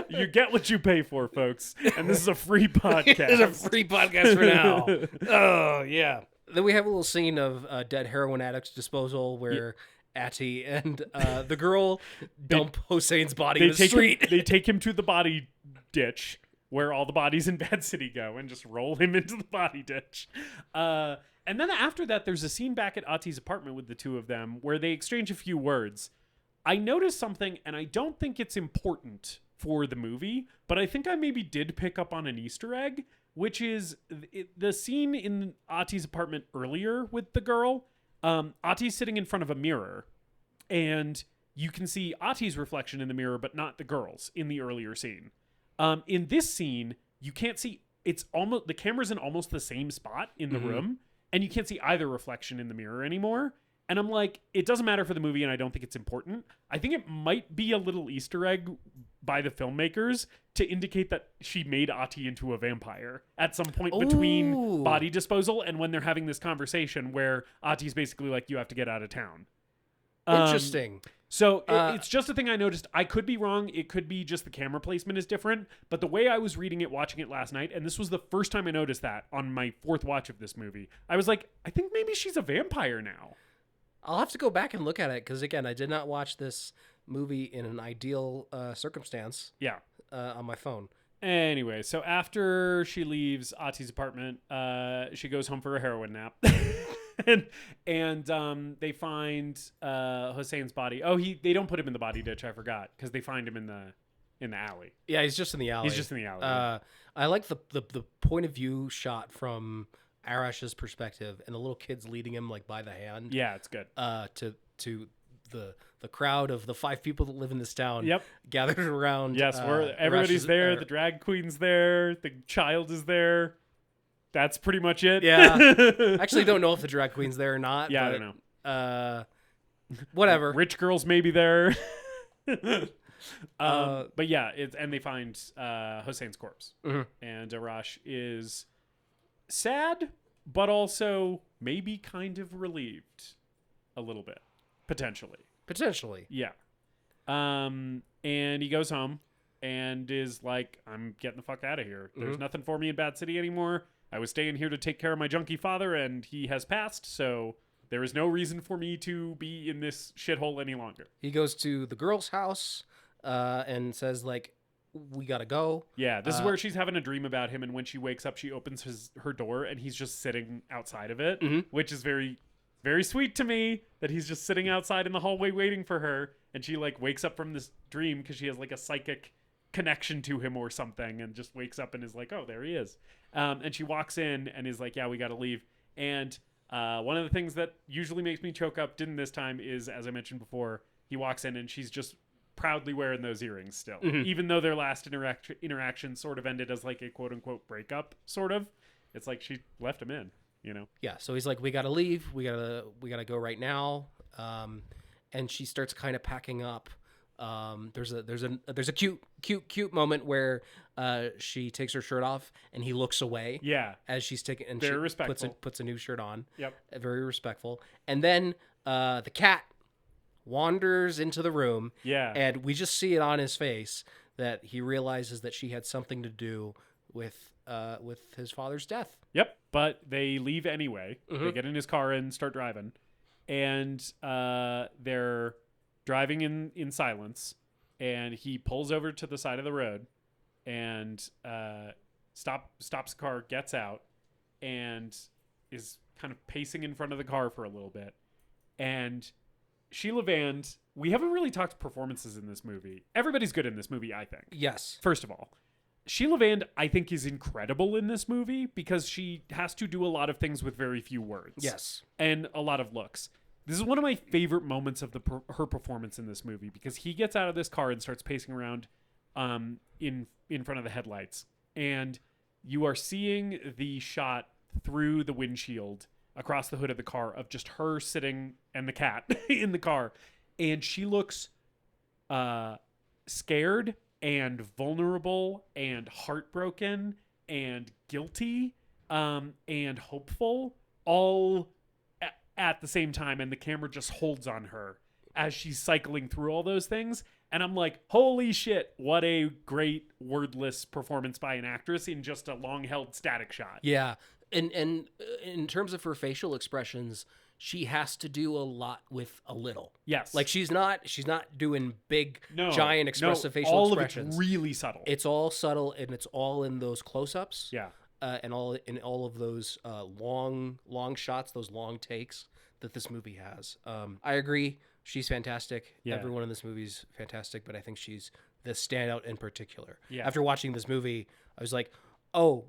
You get what you pay for, folks. And this is a free podcast. It's a free podcast for now. Oh, yeah. Then we have a little scene of dead heroin addicts disposal where Atty and the girl dump Hossein's body in the street. They take him to the body ditch where all the bodies in Bad City go and just roll him into the body ditch. And then after that, there's a scene back at Atty's apartment with the two of them where they exchange a few words. I noticed something, and I don't think it's important for the movie, but I think I maybe did pick up on an Easter egg, which is the scene in Atty's apartment earlier with the girl. Atty's sitting in front of a mirror, and you can see Atty's reflection in the mirror, but not the girl's in the earlier scene. In this scene, you can't see, it's almost, the camera's in almost the same spot in the room, and you can't see either reflection in the mirror anymore. And I'm like, it doesn't matter for the movie, and I don't think it's important. I think it might be a little Easter egg by the filmmakers to indicate that she made Atty into a vampire at some point between body disposal and when they're having this conversation where Atty's basically like, you have to get out of town. Interesting. So it's just a thing I noticed. I could be wrong. It could be just the camera placement is different. But the way I was reading it, watching it last night, and this was the first time I noticed that on my fourth watch of this movie, I was like, I think maybe she's a vampire now. I'll have to go back and look at it because, again, I did not watch this movie in an ideal circumstance. Yeah. On my phone. Anyway, so after she leaves Atty's apartment, she goes home for a heroin nap. and they find Hossein's body. Oh, they don't put him in the body ditch. I forgot because they find him in the alley. Yeah, he's just in the alley. He's just in the alley. I like the point of view shot from Arash's perspective, and the little kid's leading him like by the hand. Yeah, it's good. To the crowd of the 5 people that live in this town. Yep. Gathered around. Yes, everybody's there. The drag queen's there. The child is there. That's pretty much it. Yeah. Actually, don't know if the drag queen's there or not. Yeah, but, I don't know. Whatever. Rich girls may be there. But yeah, and they find Hossein's corpse, and Arash is sad, but also maybe kind of relieved a little bit, potentially. Yeah. And he goes home and is like, I'm getting the fuck out of here. There's nothing for me in Bad City anymore. I was staying here to take care of my junkie father, and he has passed, so there is no reason for me to be in this shithole any longer. He goes to the girl's house and says, like, we gotta go. Yeah, this is where she's having a dream about him, and when she wakes up, she opens her door, and he's just sitting outside of it, which is very very sweet to me that he's just sitting outside in the hallway waiting for her, and she like wakes up from this dream because she has like a psychic connection to him or something, and just wakes up and is like, oh, there he is. And she walks in and is like, yeah, we got to leave. And one of the things that usually makes me choke up, didn't this time, is, as I mentioned before, he walks in and she's just proudly wearing those earrings still, even though their last interaction sort of ended as like a quote unquote breakup, sort of. It's like she left him in, you know? Yeah. So he's like, we got to leave. We gotta go right now. And she starts kind of packing up. There's a cute moment where she takes her shirt off and he looks away. Yeah. As she's taking, and very she respectful. puts a new shirt on. Yep. Very respectful. And then the cat wanders into the room. Yeah. And we just see it on his face that he realizes that she had something to do with his father's death. Yep. But they leave anyway. They get in his car and start driving. And they're driving in silence, and he pulls over to the side of the road and stops the car, gets out, and is kind of pacing in front of the car for a little bit. And Sheila Vand, we haven't really talked performances in this movie. Everybody's good in this movie, I think. Yes. First of all, Sheila Vand, I think, is incredible in this movie because she has to do a lot of things with very few words. Yes. And a lot of looks. This is one of my favorite moments of her performance in this movie, because he gets out of this car and starts pacing around in front of the headlights. And you are seeing the shot through the windshield across the hood of the car of just her sitting and the cat in the car. And she looks scared and vulnerable and heartbroken and guilty and hopeful all at the same time, and the camera just holds on her as she's cycling through all those things. And I'm like, holy shit, what a great wordless performance by an actress in just a long-held static shot. Yeah. And in terms of her facial expressions, she has to do a lot with a little. Yes. Like she's not doing big, giant expressive facial all expressions. Of it's really subtle. It's all subtle, and it's all in those close-ups. Yeah. And all of those long shots, those long takes that this movie has. I agree. She's fantastic. Yeah. Everyone in this movie is fantastic, but I think she's the standout in particular. Yeah. After watching this movie, I was like, oh,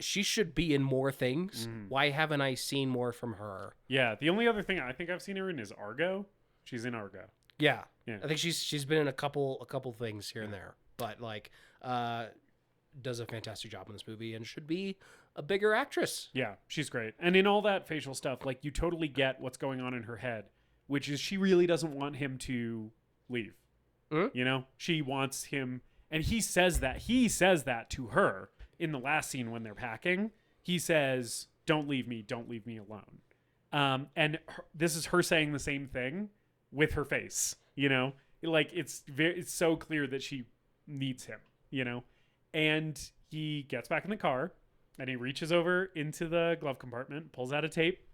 she should be in more things. Why haven't I seen more from her? Yeah. The only other thing I think I've seen her in is Argo. She's in Argo. Yeah. Yeah. I think she's been in a couple things here and there, but like, does a fantastic job in this movie and should be a bigger actress. Yeah, she's great. And in all that facial stuff, like, you totally get what's going on in her head, which is she really doesn't want him to leave. You know, she wants him, and he says that to her in the last scene when they're packing. He says, don't leave me alone. And this is her saying the same thing with her face, you know, like it's so clear that she needs him, you know. And he gets back in the car and he reaches over into the glove compartment, pulls out a tape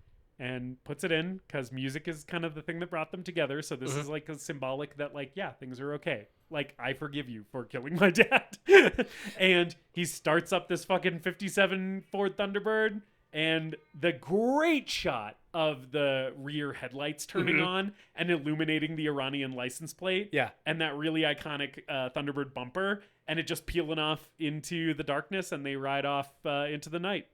and puts it in, because music is kind of the thing that brought them together. So this is like a symbolic that, like, yeah, things are okay. Like, I forgive you for killing my dad. And he starts up this fucking 57 Ford Thunderbird, and the great shot of the rear headlights turning on and illuminating the Iranian license plate. Yeah. And that really iconic Thunderbird bumper, and it just peeling off into the darkness, and they ride off into the night.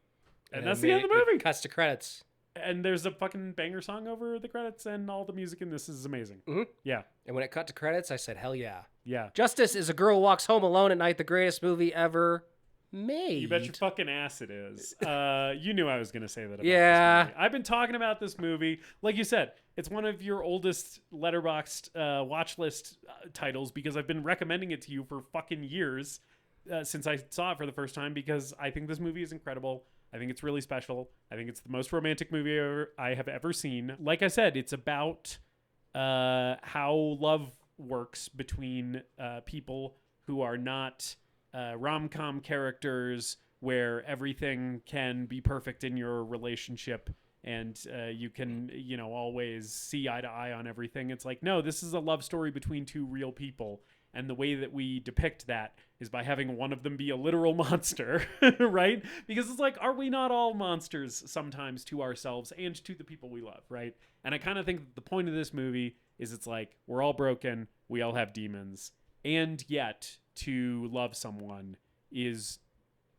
And that's the end of the movie. Cuts to credits. And there's a fucking banger song over the credits, and all the music in this is amazing. Yeah. And when it cut to credits, I said, hell yeah. Yeah. Justice is a Girl Walks Home Alone at Night, the greatest movie ever made. You bet your fucking ass it is. You knew I was going to say that about Yeah. this movie. I've been talking about this movie. Like you said, it's one of your oldest Letterboxd watch list titles, because I've been recommending it to you for fucking years since I saw it for the first time, because I think this movie is incredible. I think it's really special. I think it's the most romantic movie I have ever seen. Like I said, it's about how love works between people who are not rom-com characters where everything can be perfect in your relationship and you can, always see eye to eye on everything. It's like, no, this is a love story between two real people. And the way that we depict that is by having one of them be a literal monster, right? Because it's like, are we not all monsters sometimes to ourselves and to the people we love, right? And I kind of think that the point of this movie is it's like, we're all broken, we all have demons, and yet to love someone is,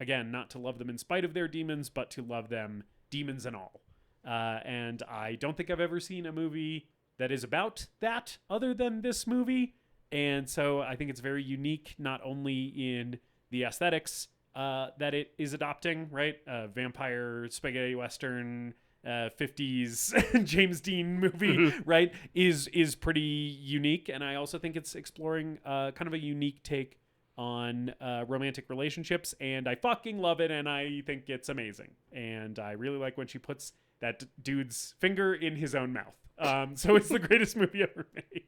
again, not to love them in spite of their demons, but to love them demons and all. And I don't think I've ever seen a movie that is about that other than this movie. And so I think it's very unique, not only in the aesthetics that it is adopting, right? Vampire, spaghetti western, 50s James Dean movie, right? Is pretty unique. And I also think it's exploring kind of a unique take on romantic relationships. And I fucking love it. And I think it's amazing. And I really like when she puts that dude's finger in his own mouth. So it's the greatest movie ever made.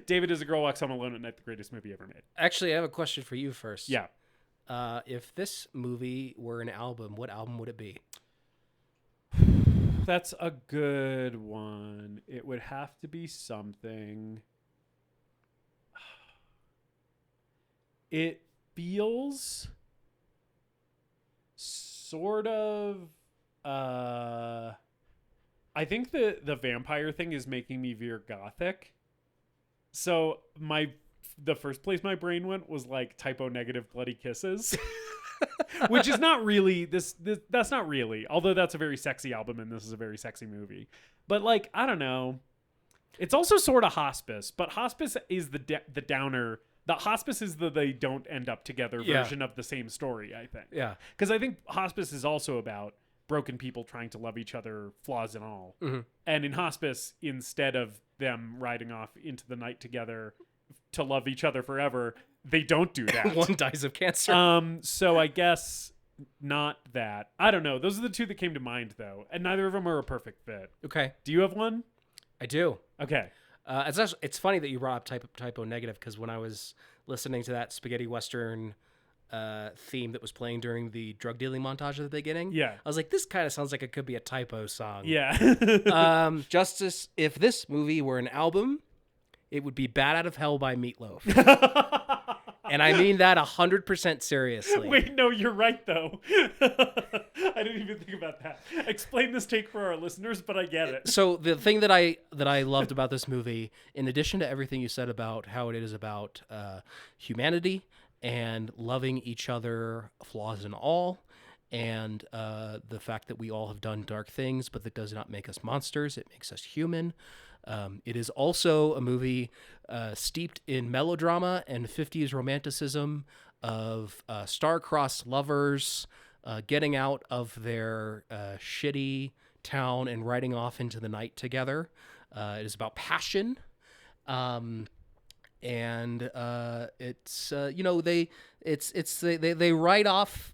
David is a Girl Walks Home Alone at Night, the greatest movie ever made. Actually, I have a question for you first. Yeah. If this movie were an album, what album would it be? That's a good one. It would have to be something. It feels sort of... I think the vampire thing is making me veer gothic. So the first place my brain went was like typo negative bloody kisses, which is not really that's not really, although that's a very sexy album and this is a very sexy movie. But like, I don't know. It's also sort of hospice, but hospice is the downer. The hospice is the they don't end up together version of the same story, I think. Yeah. Because I think hospice is also about broken people trying to love each other, flaws and all. Mm-hmm. And in hospice, instead of them riding off into the night together to love each other forever, they don't do that. One dies of cancer. So I guess not that. I don't know. Those are the two that came to mind, though. And neither of them are a perfect fit. Okay. Do you have one? I do. Okay. It's funny that you brought up typo negative, because when I was listening to that spaghetti western theme that was playing during the drug dealing montage at the beginning, I was like, this kind of sounds like it could be a typo song. Yeah. Justice, if this movie were an album, it would be Bat Out of Hell by Meatloaf. And I mean that 100% seriously. Wait, no, you're right, though. I didn't even think about that. Explain this take for our listeners, but I get it. So the thing that I loved about this movie, in addition to everything you said about how it is about humanity and loving each other, flaws and all, and the fact that we all have done dark things, but that does not make us monsters. It makes us human. It is also a movie steeped in melodrama and 50s romanticism of star-crossed lovers getting out of their shitty town and riding off into the night together. It is about passion. And it's they ride off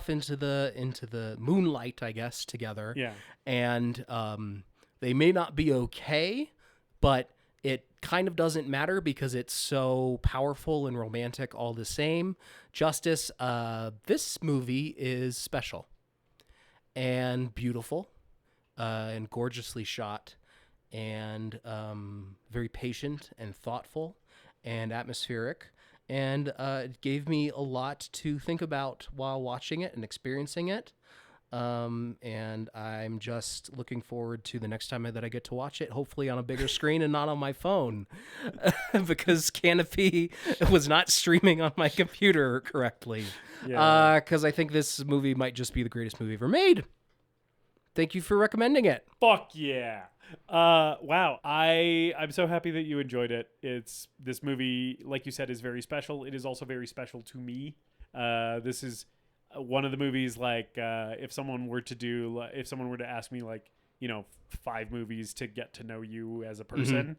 into the moonlight, I guess, together. Yeah. And they may not be okay, but it kind of doesn't matter because it's so powerful and romantic all the same. Justice, this movie is special and beautiful and gorgeously shot and very patient and thoughtful and atmospheric. And it gave me a lot to think about while watching it and experiencing it. And I'm just looking forward to the next time that I get to watch it, hopefully on a bigger screen and not on my phone, because Canopy was not streaming on my computer correctly. Because I think this movie might just be the greatest movie ever made. Thank you for recommending it. Fuck yeah. Wow. I'm so happy that you enjoyed it. This movie, like you said, is very special. It is also very special to me. This is one of the movies, like, if someone were to ask me, like, 5 movies to get to know you as a person,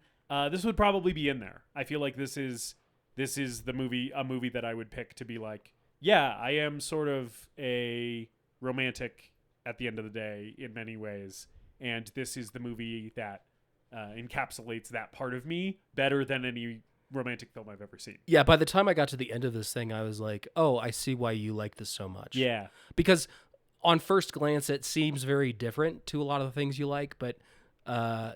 this would probably be in there. I feel like this is a movie that I would pick to be like, yeah, I am sort of a romantic at the end of the day in many ways. And this is the movie that encapsulates that part of me better than any romantic film I've ever seen. Yeah, by the time I got to the end of this thing, I was like, oh, I see why you like this so much. Yeah. Because on first glance, it seems very different to a lot of the things you like, but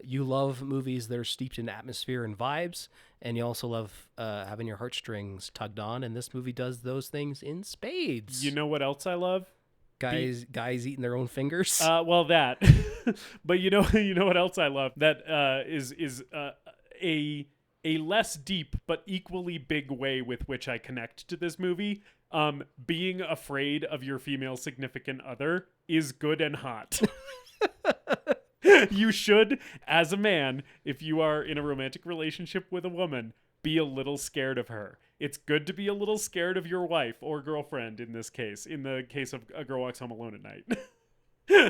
You love movies that are steeped in atmosphere and vibes, and you also love having your heartstrings tugged on, and this movie does those things in spades. You know what else I love? Guys eating their own fingers. Well, that. But you know what else I love? That is a less deep but equally big way with which I connect to this movie. Being afraid of your female significant other is good and hot. You should, as a man, if you are in a romantic relationship with a woman, be a little scared of her. It's good to be a little scared of your wife or girlfriend in this case, in the case of A Girl Walks Home Alone at Night.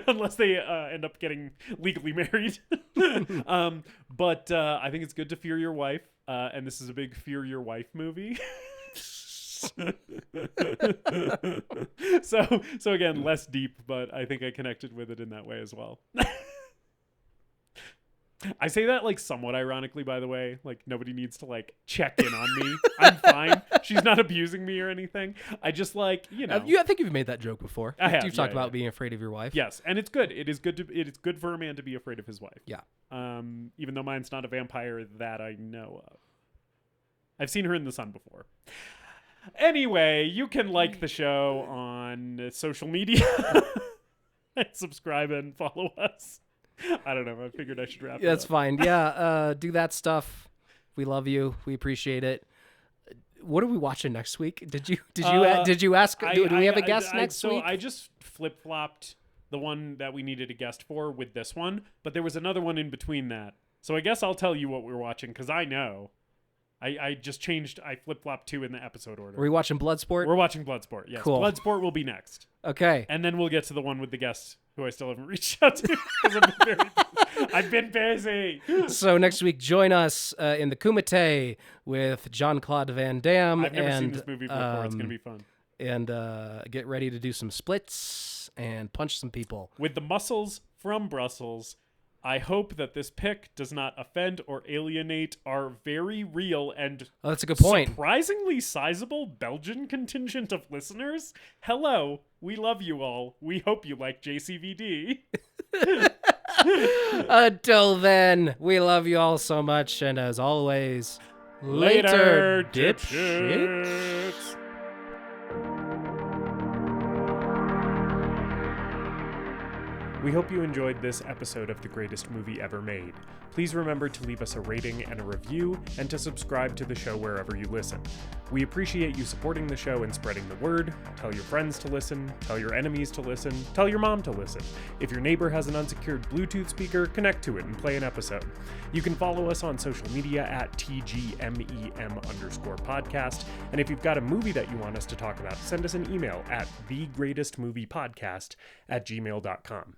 Unless they end up getting legally married. But I think it's good to fear your wife, and this is a big fear your wife movie. So again, less deep, but I think I connected with it in that way as well. I say that like somewhat ironically, by the way. Like nobody needs to like check in on me. I'm fine. She's not abusing me or anything. I just like, you know. I think you've made that joke before. I have. You've talked about being afraid of your wife. Yes, and it's good. It is good for a man to be afraid of his wife. Yeah. Even though mine's not a vampire that I know of. I've seen her in the sun before. Anyway, you can like the show on social media. And subscribe and follow us. I don't know. I figured I should wrap it up. That's fine. Yeah, do that stuff. We love you. We appreciate it. What are we watching next week? Did you ask? Do we have a guest next week? So I just flip-flopped the one that we needed a guest for with this one, but there was another one in between that. So I guess I'll tell you what we're watching because I know. I just changed. I flip-flopped two in the episode order. Are we watching Bloodsport? We're watching Bloodsport. Yes, cool. Bloodsport will be next. Okay, and then we'll get to the one with the guest who I still haven't reached out to because I've been busy. So next week, join us in the Kumite with Jean-Claude Van Damme. I've never seen this movie before. It's going to be fun. And get ready to do some splits and punch some people. With the muscles from Brussels, I hope that this pick does not offend or alienate our very real and that's a good point. Surprisingly sizable Belgian contingent of listeners. Hello, we love you all. We hope you like JCVD. Until then, we love you all so much, and as always, later dipshits. We hope you enjoyed this episode of The Greatest Movie Ever Made. Please remember to leave us a rating and a review, and to subscribe to the show wherever you listen. We appreciate you supporting the show and spreading the word. Tell your friends to listen, tell your enemies to listen, tell your mom to listen. If your neighbor has an unsecured Bluetooth speaker, connect to it and play an episode. You can follow us on social media at TGMEM_podcast, and if you've got a movie that you want us to talk about, send us an email at thegreatestmoviepodcast@gmail.com.